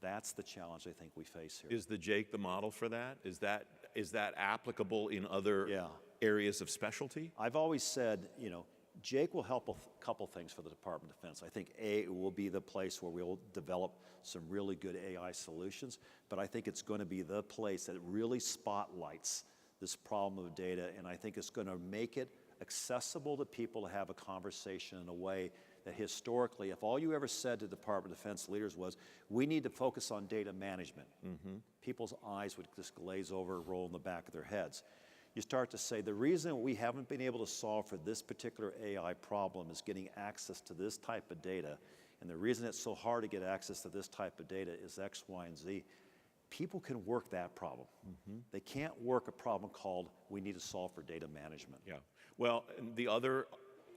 [SPEAKER 4] that's the challenge I think we face here.
[SPEAKER 3] Is the Jake the model for that? Is that applicable in other areas of specialty?
[SPEAKER 4] I've always said, Jake will help a couple things for the Department of Defense. I think it will be the place where we'll develop some really good AI solutions, but I think it's going to be the place that really spotlights this problem of data, and I think it's going to make it accessible to people to have a conversation in a way that historically, if all you ever said to Department of Defense leaders was, we need to focus on data management, people's eyes would just glaze over, roll in the back of their heads. You start to say, the reason we haven't been able to solve for this particular AI problem is getting access to this type of data, and the reason it's so hard to get access to this type of data is X, Y, and Z. People can work that problem. They can't work a problem called we need to solve for data management.
[SPEAKER 3] Yeah. Well, and the other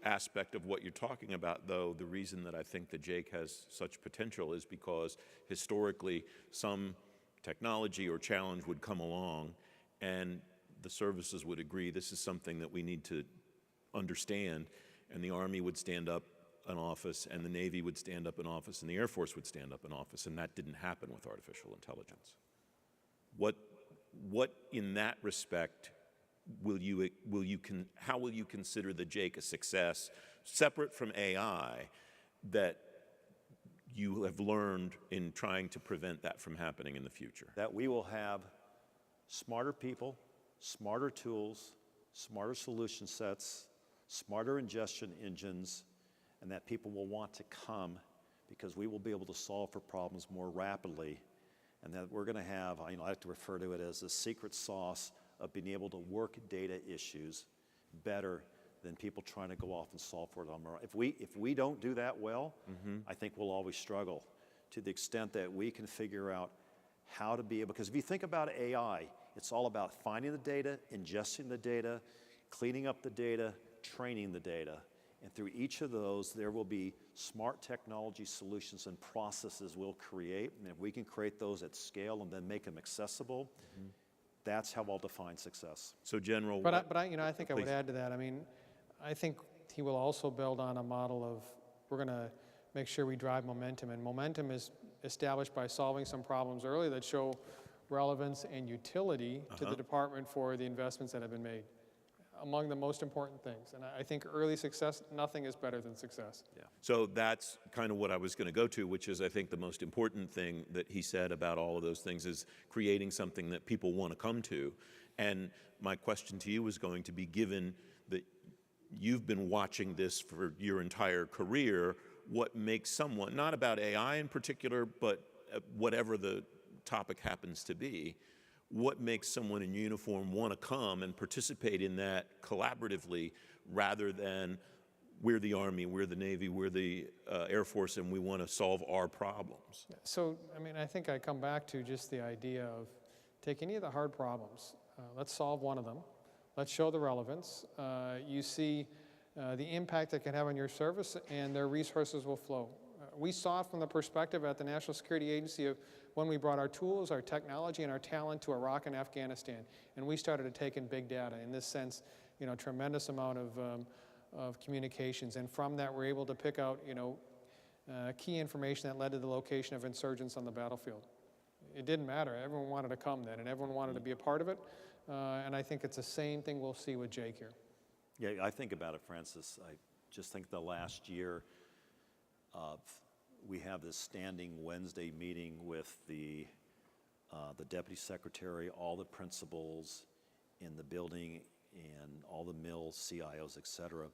[SPEAKER 3] aspect of what you're talking about, though, the reason that I think that Jake has such potential is because historically some technology or challenge would come along and the services would agree this is something that we need to understand, and the Army would stand up an office, and the Navy would stand up an office, and the Air Force would stand up an office, and that didn't happen with artificial intelligence. What in that respect how will you consider the Jake a success, separate from AI, that you have learned in trying to prevent that from happening in the future?
[SPEAKER 4] That we will have smarter people, smarter tools, smarter solution sets, smarter ingestion engines, and that people will want to come because we will be able to solve for problems more rapidly, and that we're going to have, I like to refer to it as the secret sauce of being able to work data issues better than people trying to go off and solve for it on their own. If we don't do that well, I think we'll always struggle to the extent that we can figure out how to be able, because if you think about AI, it's all about finding the data, ingesting the data, cleaning up the data, training the data. And through each of those, there will be smart technology solutions and processes we'll create. And if we can create those at scale and then make them accessible, that's how I'll define success.
[SPEAKER 3] So, General,
[SPEAKER 5] But I think I would
[SPEAKER 3] please.
[SPEAKER 5] add to that. I mean, I think he will also build on a model of we're going to make sure we drive momentum, and momentum is established by solving some problems early that show relevance and utility to the department for the investments that have been made. Among the most important things. And I think early success, nothing is better than success.
[SPEAKER 3] Yeah. So that's kind of what I was going to go to, which is I think the most important thing that he said about all of those things is creating something that people want to come to. And my question to you is going to be, given that you've been watching this for your entire career, what makes someone, not about AI in particular, but whatever the topic happens to be, what makes someone in uniform want to come and participate in that collaboratively rather than we're the Army, we're the Navy, we're the Air Force, and we want to solve our problems?
[SPEAKER 5] So, I mean, I think I come back to just the idea of take any of the hard problems. Let's solve one of them. Let's show the relevance. You see the impact it can have on your service, and their resources will flow. We saw it from the perspective at the National Security Agency of when we brought our tools, our technology, and our talent to Iraq and Afghanistan, and we started to take in big data. In this sense, tremendous amount of communications, and from that we're able to pick out, key information that led to the location of insurgents on the battlefield. It didn't matter. Everyone wanted to come then, and everyone wanted to be a part of it, and I think it's the same thing we'll see with Jake here.
[SPEAKER 4] Yeah, I think about it, Francis. I just think the last year we have this standing Wednesday meeting with the Deputy Secretary, all the principals in the building, and all the mills, CIOs, et cetera.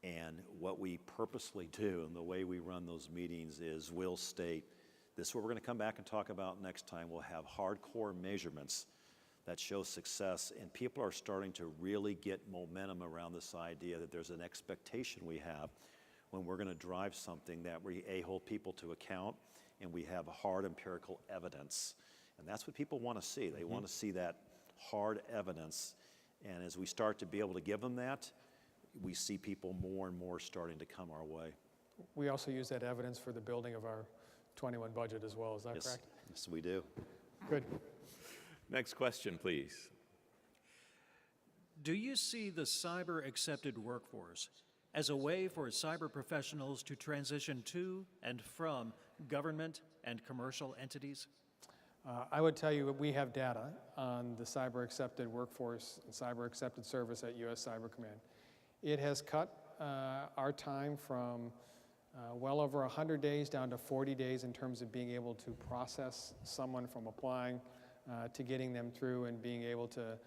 [SPEAKER 4] And what we purposely do and the way we run those meetings is we'll state, this is what we're going to come back and talk about next time. We'll have hardcore measurements that show success, and people are starting to really get momentum around this idea that there's an expectation we have when we're going to drive something that we hold people to account, and we have hard empirical evidence. And that's what people want to see. They want to see that hard evidence. And as we start to be able to give them that, we see people more and more starting to come our way.
[SPEAKER 5] We also use that evidence for the building of our 21 budget as well. Is that correct?
[SPEAKER 4] Yes, we do.
[SPEAKER 5] Good.
[SPEAKER 3] Next question, please.
[SPEAKER 1] Do you see the cyber-accepted workforce as a way for cyber professionals to transition to and from government and commercial entities?
[SPEAKER 5] I would tell you that we have data on the cyber-accepted workforce and cyber-accepted service at U.S. Cyber Command. It has cut our time from well over 100 days down to 40 days in terms of being able to process someone from applying to getting them through and being able to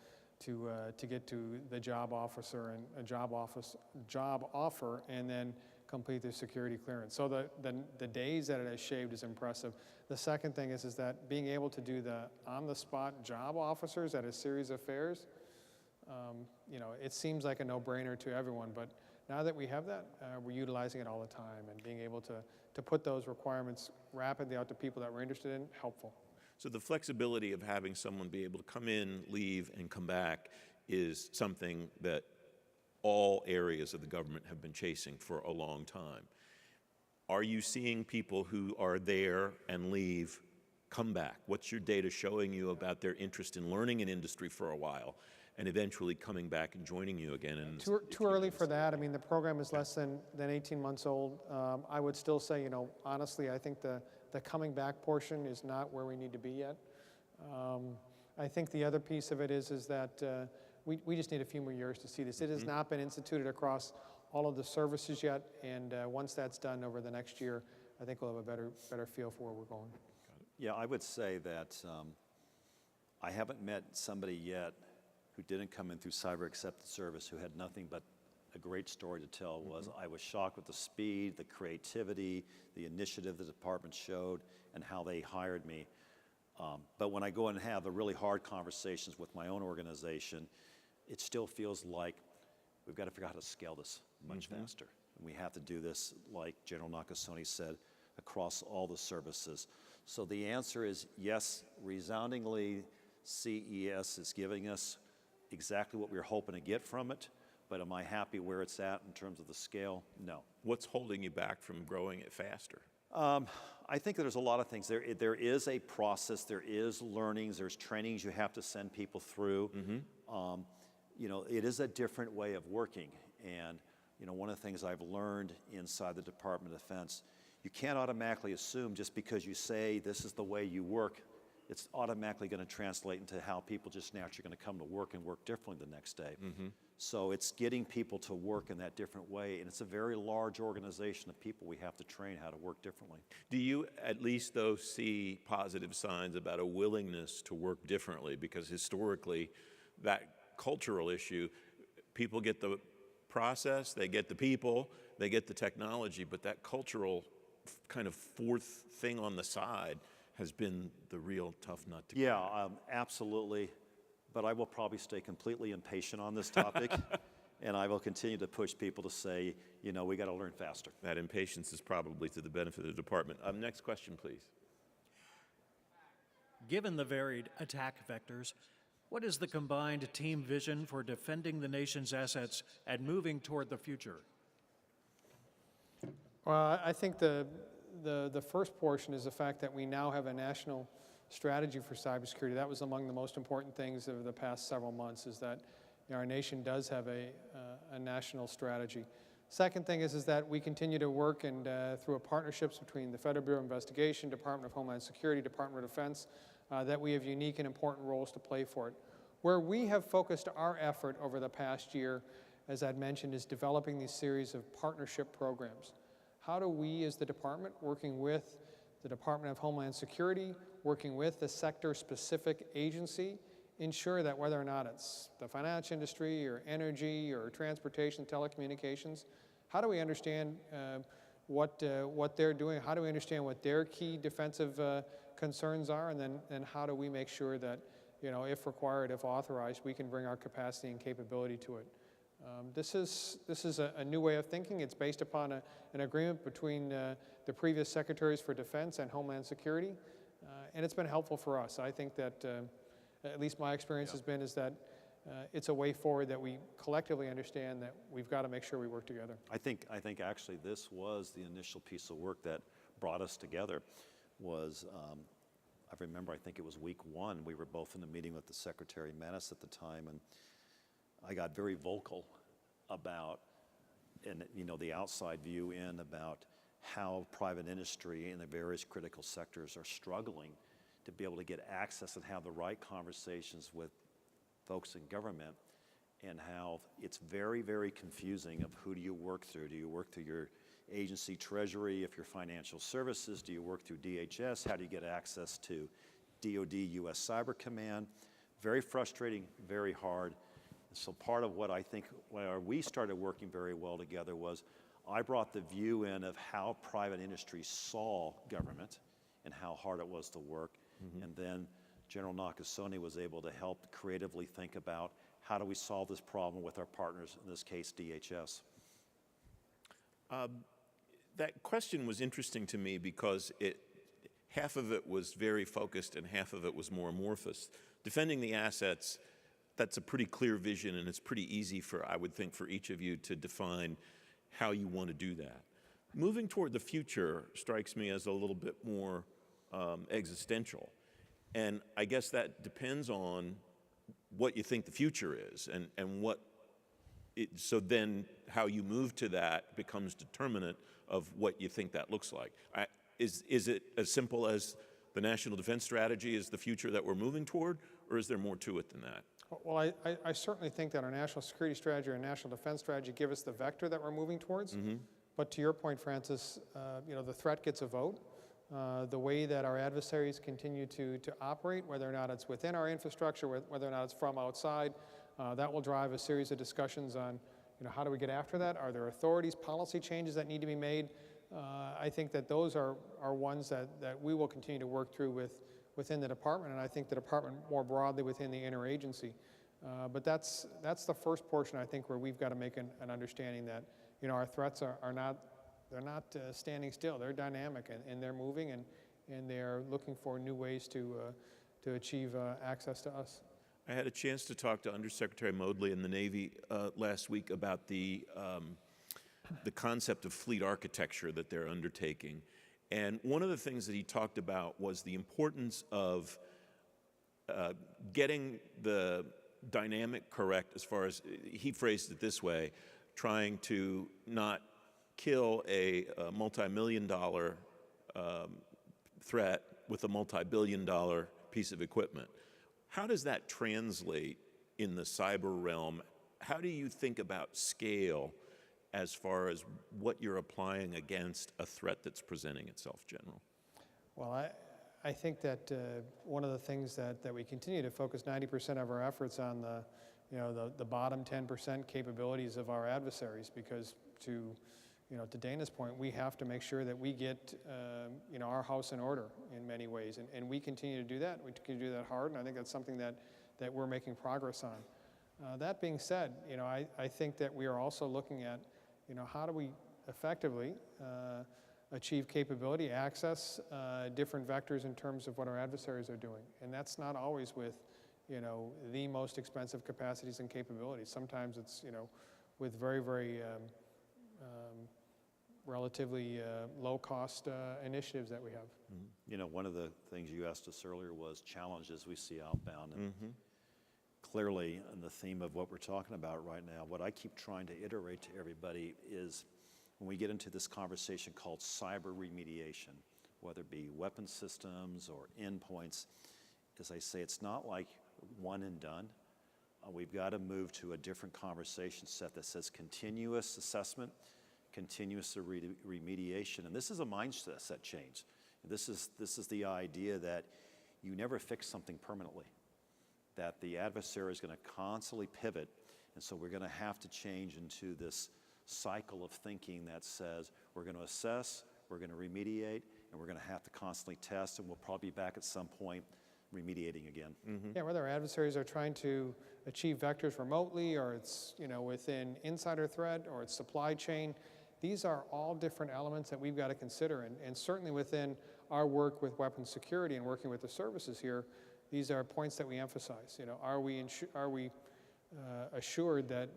[SPEAKER 5] get to the job officer and a job offer and then complete their security clearance. So the days that it has shaved is impressive. The second thing is that being able to do the on-the-spot job officers at a series of fairs, you know, it seems like a no-brainer to everyone, but now that we have that, we're utilizing it all the time and being able to put those requirements rapidly out to people that we're interested in, helpful.
[SPEAKER 3] So the flexibility of having someone be able to come in, leave, and come back is something that all areas of the government have been chasing for a long time. Are you seeing people who are there and leave come back? What's your data showing you about their interest in learning an industry for a while and eventually coming back and joining you again? And
[SPEAKER 5] Too early for that. I mean, the program is less than 18 months old. I would still say, you know, honestly, I think the coming back portion is not where we need to be yet. I think the other piece of it is that we just need a few more years to see this. It has not been instituted across all of the services yet, and once that's done over the next year, I think we'll have a better feel for where we're going.
[SPEAKER 4] Yeah, I would say that I haven't met somebody yet who didn't come in through Cyber Acceptance Service who had nothing but a great story to tell. I was shocked with the speed, the creativity, the initiative the department showed, and how they hired me. But when I go and have the really hard conversations with my own organization, it still feels like we've got to figure out how to scale this much faster. And we have to do this, like General Nakasone said, across all the services. So the answer is yes, resoundingly, CES is giving us exactly what we were hoping to get from it. But am I happy where it's at in terms of the scale? No.
[SPEAKER 3] what's holding you back from growing it faster?
[SPEAKER 4] I think there's a lot of things. There is a process, there is learnings, there's trainings you have to send people through. You know, it is a different way of working. And, you know, one of the things I've learned inside the Department of Defense, you can't automatically assume just because you say this is the way you work, it's automatically going to translate into how people just naturally going to come to work and work differently the next day. So it's getting people to work in that different way, and it's a very large organization of people we have to train how to work differently.
[SPEAKER 3] Do you at least, though, see positive signs about a willingness to work differently? Because historically, that cultural issue, people get the process, they get the people, they get the technology, but that cultural kind of fourth thing on the side has been the real tough nut to crack.
[SPEAKER 4] Yeah, absolutely. But I will probably stay completely impatient on this topic, and I will continue to push people to say, you know, we got to learn faster.
[SPEAKER 3] That impatience is probably to the benefit of the department. Next question, please.
[SPEAKER 1] Given the varied attack vectors, what is the combined team vision for defending the nation's assets and moving toward the future?
[SPEAKER 5] Well, I think the first portion is the fact that we now have a national strategy for cybersecurity. That was among the most important things of the past several months, is that our nation does have a national strategy. Second thing is that we continue to work and through partnerships between the Federal Bureau of Investigation, Department of Homeland Security, Department of Defense, that we have unique and important roles to play for it. Where we have focused our effort over the past year, as I'd mentioned, is developing these series of partnership programs. How do we as the department, working with the Department of Homeland Security, working with the sector-specific agency, ensure that whether or not it's the financial industry or energy or transportation, telecommunications, how do we understand what they're doing? How do we understand what their key defensive concerns are? And then how do we make sure that, you know, if required, if authorized, we can bring our capacity and capability to it? This is a new way of thinking. It's based upon an agreement between the previous Secretaries for Defense and Homeland Security, and it's been helpful for us. I think that, at least my experience has been, is that it's a way forward that we collectively understand that we've got to make sure we work together.
[SPEAKER 4] I think actually this was the initial piece of work that brought us together. Was I remember, I think it was week one, we were both in a meeting with the Secretary Mattis at the time, and I got very vocal about, and you know, the outside view in about how private industry in the various critical sectors are struggling to be able to get access and have the right conversations with folks in government. and how it's very, very confusing of who do you work through. Do you work through your agency treasury if you're financial services? Do you work through DHS? How do you get access to DoD, US Cyber Command? Very frustrating, very hard. So part of what I think where we started working very well together was I brought the view in of how private industry saw government and how hard it was to work. And then General Nakasone was able to help creatively think about how do we solve this problem with our partners, in this case, DHS.
[SPEAKER 3] That question was interesting to me because half of it was very focused and half of it was more amorphous. Defending the assets, that's a pretty clear vision, and it's pretty easy for, I would think, for each of you to define how you want to do that. Moving toward the future strikes me as a little bit more existential. And I guess that depends on what you think the future is and what so then how you move to that becomes determinant of what you think that looks like. Is it as simple as the national defense strategy is the future that we're moving toward, or is there more to it than that?
[SPEAKER 5] Well, I certainly think that our national security strategy or national defense strategy give us the vector that we're moving towards. But to your point, Francis, you know, the threat gets a vote. The way that our adversaries continue to operate, whether or not it's within our infrastructure, whether or not it's from outside, that will drive a series of discussions on, you know, how do we get after that? Are there authorities, policy changes that need to be made? I think that those are ones that we will continue to work through within the department, and I think the department more broadly within the interagency. But that's the first portion, I think, where we've got to make an understanding that, you know, our threats are not, they're not standing still. They're dynamic, and they're moving, and they're looking for new ways to achieve access to us.
[SPEAKER 3] I had a chance to talk to Undersecretary Modley in the Navy last week about the concept of fleet architecture that they're undertaking. And one of the things that he talked about was the importance of getting the dynamic correct, as far as, he phrased it this way, trying to not kill a multi-million-dollar threat with a multi-billion-dollar piece of equipment. How does that translate in the cyber realm? How do you think about scale as far as what you're applying against a threat that's presenting itself, General?
[SPEAKER 5] Well, I think that one of the things that we continue to focus 90% of our efforts on the bottom 10% capabilities of our adversaries, because to Dana's point, we have to make sure that we get our house in order in many ways, and we continue to do that. We continue to do that hard, and I think that's something that we're making progress on. That being said, I think that we are also looking at how do we effectively achieve capability, access different vectors in terms of what our adversaries are doing, and that's not always with the most expensive capacities and capabilities. Sometimes it's with very, very relatively low-cost initiatives that we have.
[SPEAKER 4] You know, one of the things you asked us earlier was challenges we see outbound. And clearly, in the theme of what we're talking about right now, what I keep trying to iterate to everybody is when we get into this conversation called cyber remediation, whether it be weapon systems or endpoints, as I say, it's not like one and done. We've got to move to a different conversation set that says continuous assessment, continuous remediation, and this is a mindset change. This is the idea that you never fix something permanently, that the adversary is going to constantly pivot, and so we're going to have to change into this cycle of thinking that says we're going to assess, we're going to remediate, and we're going to have to constantly test, and we'll probably be back at some point remediating again.
[SPEAKER 5] Yeah, whether our adversaries are trying to achieve vectors remotely, or it's within insider threat, or it's supply chain, these are all different elements that we've got to consider, and certainly within our work with weapons security and working with the services here, these are points that we emphasize. Are we assured that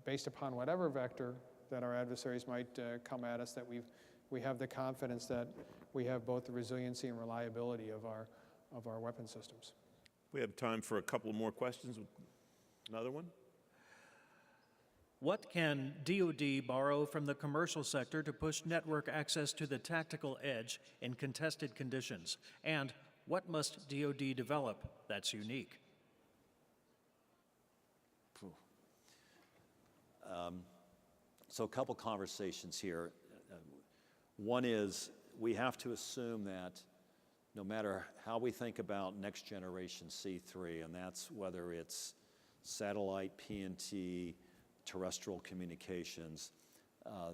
[SPEAKER 5] based upon whatever vector that our adversaries might come at us, that we have the confidence that we have both the resiliency and reliability of our weapon systems.
[SPEAKER 3] We have time for a couple more questions. Another one?
[SPEAKER 1] What can DoD borrow from the commercial sector to push network access to the tactical edge in contested conditions? And what must DoD develop that's unique?
[SPEAKER 4] So a couple conversations here. One is we have to assume that no matter how we think about next generation C3, and that's whether it's satellite, PNT, terrestrial communications,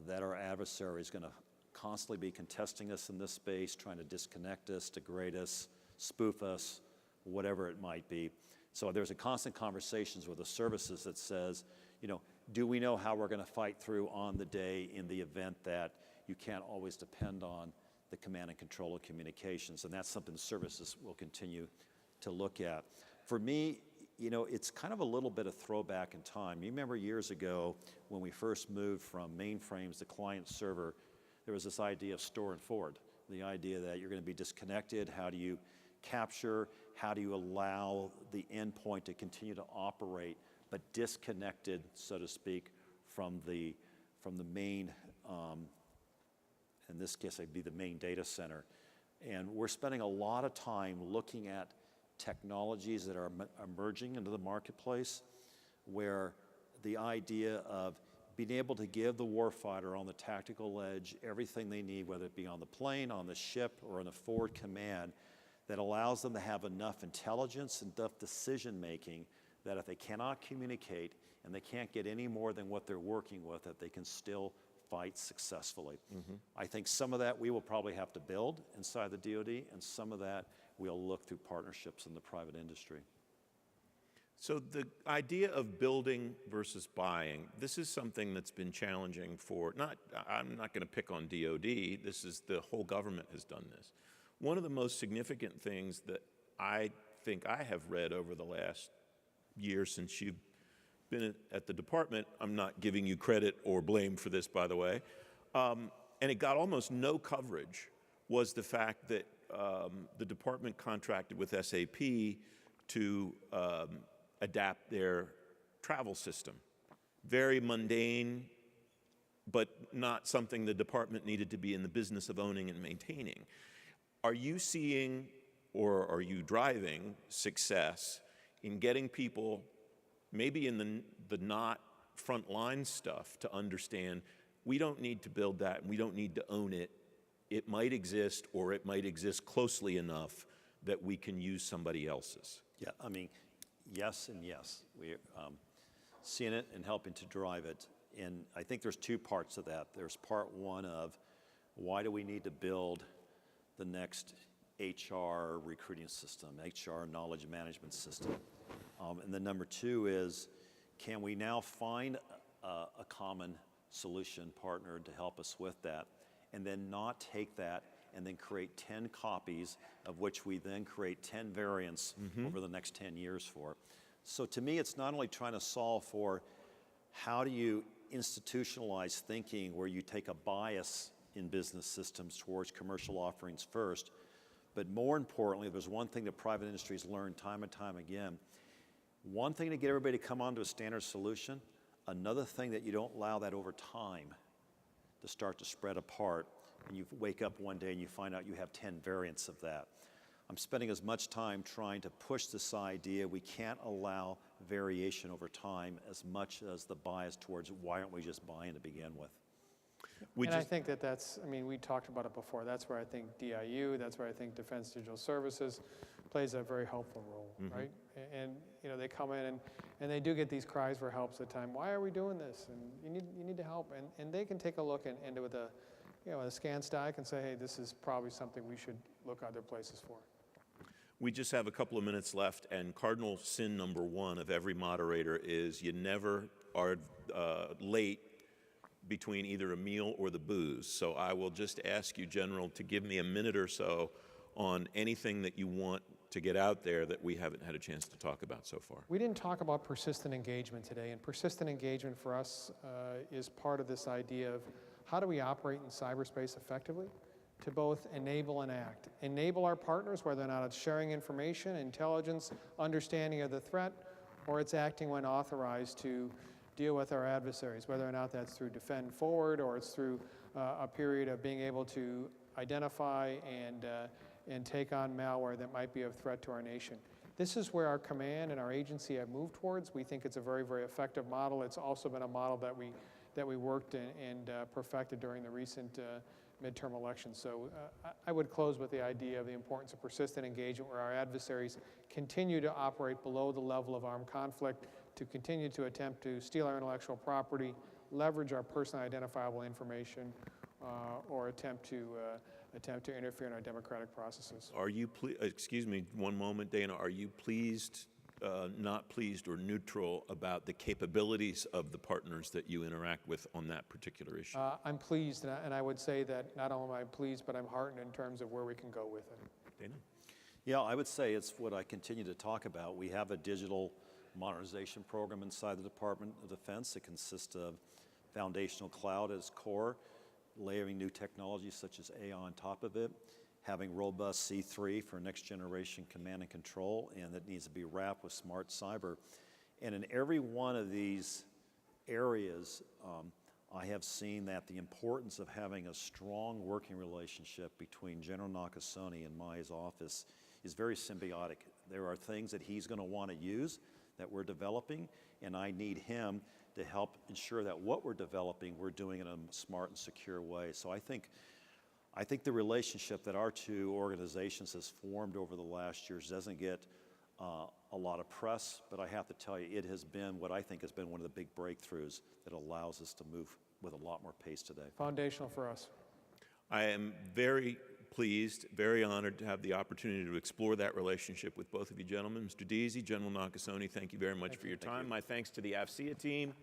[SPEAKER 4] that our adversary is going to constantly be contesting us in this space, trying to disconnect us, degrade us, spoof us, whatever it might be. So there's a constant conversations with the services that says, you know, do we know how we're going to fight through on the day in the event that you can't always depend on the command and control of communications? And that's something the services will continue to look at. For me, you know, it's kind of a little bit of throwback in time. You remember years ago when we first moved from mainframes to client server, there was this idea of store and forward, the idea that you're going to be disconnected. How do you capture? How do you allow the endpoint to continue to operate, but disconnected, so to speak, from the main, in this case, it'd be the main data center. And we're spending a lot of time looking at technologies that are emerging into the marketplace, where the idea of being able to give the warfighter on the tactical edge everything they need, whether it be on the plane, on the ship, or in the forward command, that allows them to have enough intelligence and enough decision making that if they cannot communicate and they can't get any more than what they're working with, that they can still fight successfully. I think some of that we will probably have to build inside the DoD, and some of that we'll look through partnerships in the private industry.
[SPEAKER 3] So the idea of building versus buying, this is something that's been challenging for, I'm not going to pick on DoD, this is the whole government has done this. One of the most significant things that I think I have read over the last year since you've been at the department, I'm not giving you credit or blame for this, by the way, and it got almost no coverage, was the fact that the department contracted with SAP to adapt their travel system. Very mundane, but not something the department needed to be in the business of owning and maintaining. Are you seeing, or are you driving success in getting people, maybe in the not frontline stuff, to understand we don't need to build that and we don't need to own it. It might exist, or it might exist closely enough that we can use somebody else's?
[SPEAKER 4] Yeah, I mean, yes and yes. We're seeing it and helping to drive it. And I think there's two parts of that. There's part one of why do we need to build the next HR recruiting system, HR knowledge management system. And then number two is, can we now find a common solution partner to help us with that, and then not take that and then create 10 copies of which we then create 10 variants over the next 10 years for. So to me, it's not only trying to solve for how do you institutionalize thinking where you take a bias in business systems towards commercial offerings first, but more importantly, there's one thing that private industries learned time and time again. One thing to get everybody to come onto a standard solution, another thing that you don't allow that over time to start to spread apart, and you wake up one day and you find out you have 10 variants of that. I'm spending as much time trying to push this idea we can't allow variation over time as much as the bias towards why aren't we just buying to begin with.
[SPEAKER 5] I think that's, I mean, we talked about it before. That's where I think DIU, that's where I think Defense Digital Services plays a very helpful role, right? And you know, they come in and they do get these cries for help at the time. Why are we doing this? And you need to help. And they can take a look and with a, you know, a scan stack and say, hey, this is probably something we should look other places for.
[SPEAKER 3] We just have a couple of minutes left, and cardinal sin number one of every moderator is you never are late between either a meal or the booze. So I will just ask you, General, to give me a minute or so on anything that you want to get out there that we haven't had a chance to talk about so far.
[SPEAKER 5] We didn't talk about persistent engagement today, and persistent engagement for us is part of this idea of how do we operate in cyberspace effectively to both enable and act. Enable our partners, whether or not it's sharing information, intelligence, understanding of the threat, or it's acting when authorized to deal with our adversaries, whether or not that's through defend forward or it's through a period of being able to identify and take on malware that might be of threat to our nation. This is where our command and our agency have moved towards. We think it's a very, very effective model. It's also been a model that we worked and perfected during the recent midterm elections. So I would close with the idea of the importance of persistent engagement where our adversaries continue to operate below the level of armed conflict, to continue to attempt to steal our intellectual property, leverage our personally identifiable information, or attempt to interfere in our democratic processes.
[SPEAKER 3] Are you, excuse me one moment, Dana, are you pleased, not pleased, or neutral about the capabilities of the partners that you interact with on that particular issue?
[SPEAKER 5] I'm pleased, and I would say that not only am I pleased, but I'm heartened in terms of where we can go with it.
[SPEAKER 3] Dana?
[SPEAKER 4] Yeah, I would say it's what I continue to talk about. We have a digital modernization program inside the Department of Defense. It consists of foundational cloud as core, layering new technologies such as AI on top of it, having robust C3 for next generation command and control, and that needs to be wrapped with smart cyber. And in every one of these areas, I have seen that the importance of having a strong working relationship between General Nakasone and my office is very symbiotic. There are things that he's going to want to use that we're developing, and I need him to help ensure that what we're developing, we're doing in a smart and secure way. So I think the relationship that our two organizations has formed over the last years doesn't get a lot of press, but I have to tell you, it has been what I think has been one of the big breakthroughs that allows us to move with a lot more pace today.
[SPEAKER 5] Foundational for us.
[SPEAKER 3] I am very pleased, very honored to have the opportunity to explore that relationship with both of you gentlemen. Mr. Deasy, General Nakasone, thank you very much for your time. My thanks to the AFCEA team,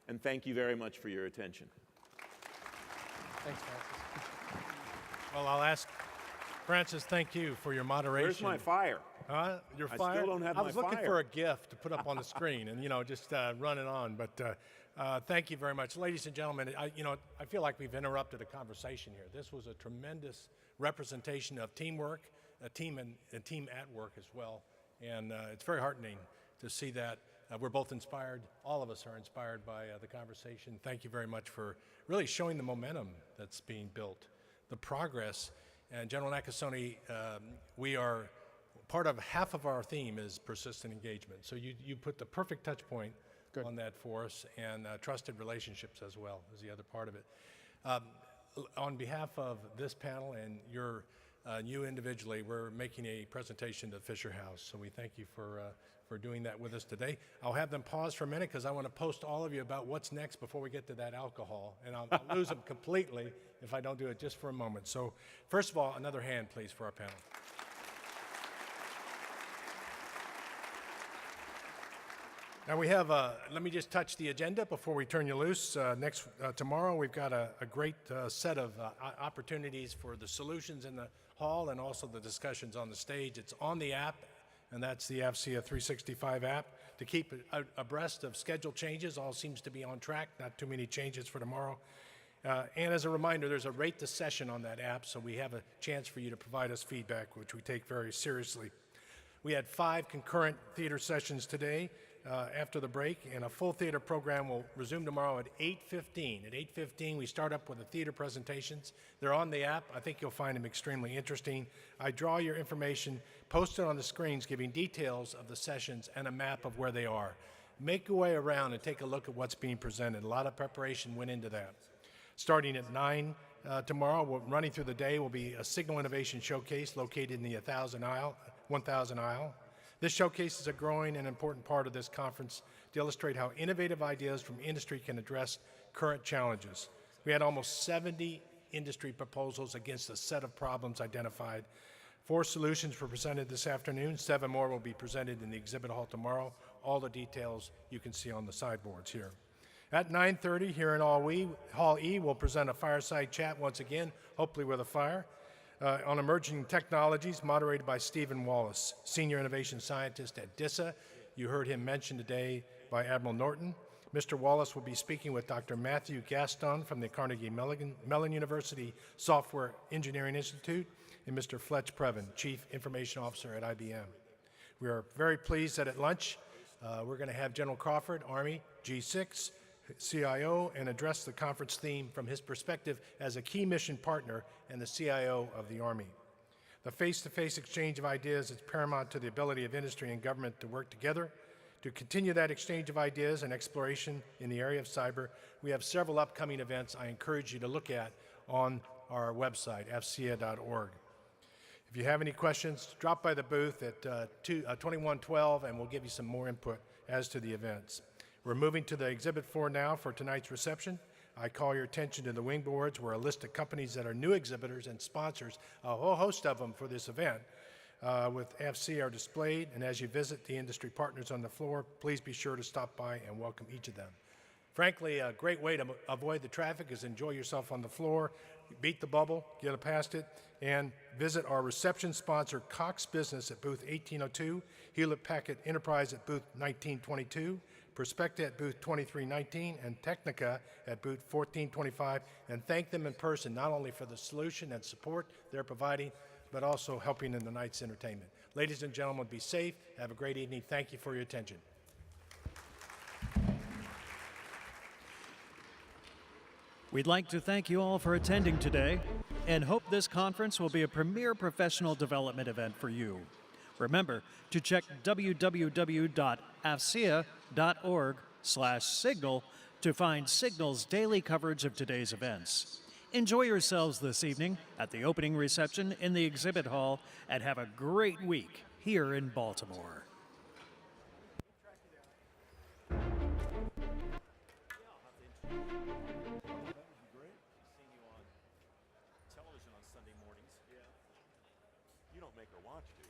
[SPEAKER 3] and thank you very much for your attention.
[SPEAKER 5] Thanks, Francis.
[SPEAKER 2] Well, I'll ask Francis, thank you for your moderation.
[SPEAKER 3] Where's my fire?
[SPEAKER 2] Huh? Your
[SPEAKER 3] I
[SPEAKER 2] fire?
[SPEAKER 3] still don't have
[SPEAKER 2] I was
[SPEAKER 3] my
[SPEAKER 2] looking
[SPEAKER 3] fire.
[SPEAKER 2] for a gift to put up on the screen and, just run it on. But thank you very much. Ladies and gentlemen, I feel like we've interrupted a conversation here. This was a tremendous representation of teamwork, a team at work as well. And it's very heartening to see that. We're both inspired. All of us are inspired by the conversation. Thank you very much for really showing the momentum that's being built, the progress. And General Nakasone, we are part of half of our theme is persistent engagement. So you put the perfect touch point on that for us, and trusted relationships as well is the other part of it. On behalf of this panel and you individually, we're making a presentation to Fisher House. So we thank you for doing that with us today. I'll have them pause for a minute because I want to post all of you about what's next before we get to that alcohol. And I'll lose them completely if I don't do it just for a moment. So first of all, another hand, please, for our panel. Now we have, let me just touch the agenda before we turn you loose. Tomorrow we've got a great set of opportunities for the solutions in the hall and also the discussions on the stage. It's on the app, and that's the AFCEA 365 app. To keep abreast of schedule changes, all seems to be on track, not too many changes for tomorrow. And as a reminder, there's a rate the session on that app, so we have a chance for you to provide us feedback, which we take very seriously. We had 5 concurrent theater sessions today. After the break, and a full theater program will resume tomorrow at 8:15. At 8:15, we start up with the theater presentations. They're on the app. I think you'll find them extremely interesting. I draw your information posted on the screens giving details of the sessions and a map of where they are. Make your way around and take a look at what's being presented. A lot of preparation went into that. Starting at 9 tomorrow, running through the day, will be a Signal Innovation Showcase located in the 1000 aisle. This showcase is a growing and important part of this conference to illustrate how innovative ideas from industry can address current challenges. We had almost 70 industry proposals against a set of problems identified. 4 solutions were presented this afternoon. 7 more will be presented in the exhibit hall tomorrow. All the details you can see on the sideboards here. At 9:30 here in Hall E, we'll present a fireside chat once again, hopefully with a fire. On emerging technologies, moderated by Stephen Wallace, Senior Innovation Scientist at Deasy. You heard him mentioned today by Admiral Norton. Mr. Wallace will be speaking with Dr. Matthew Gaston from the Carnegie Mellon University Software Engineering Institute, and Mr. Fletch Previn, Chief Information Officer at IBM. We are very pleased that at lunch, we're going to have General Crawford, Army, G6, CIO, and address the conference theme from his perspective as a key mission partner and the CIO of the Army. The face-to-face exchange of ideas is paramount to the ability of industry and government to work together. To continue that exchange of ideas and exploration in the area of cyber, we have several upcoming events I encourage you to look at on our website, AFCEA.org. If you have any questions, drop by the booth at 2112 and we'll give you some more input as to the events. We're moving to the exhibit floor now for tonight's reception. I call your attention to the wing boards where a list of companies that are new exhibitors and sponsors, a whole host of them for this event, with AFCEA are displayed. And as you visit the industry partners on the floor, please be sure to stop by and welcome each of them. Frankly, a great way to avoid the traffic is enjoy yourself on the floor, beat the bubble, get past it, and visit our reception sponsor, Cox Business at booth 1802, Hewlett Packard Enterprise at booth 1922, Perspecta at booth 2319, and Technica at booth 1425, and thank them in person, not only for the solution and support they're providing, but also helping in the night's entertainment. Ladies and gentlemen, be safe. Have a great evening. Thank you for your attention.
[SPEAKER 1] We'd like to thank you all for attending today and hope this conference will be a premier professional development event for you. Remember to check www.afcea.org/signal to find Signal's daily coverage of today's events. Enjoy yourselves this evening at the opening reception in the exhibit hall and have a great week here in Baltimore.
[SPEAKER 3] You don't make her watch, do you?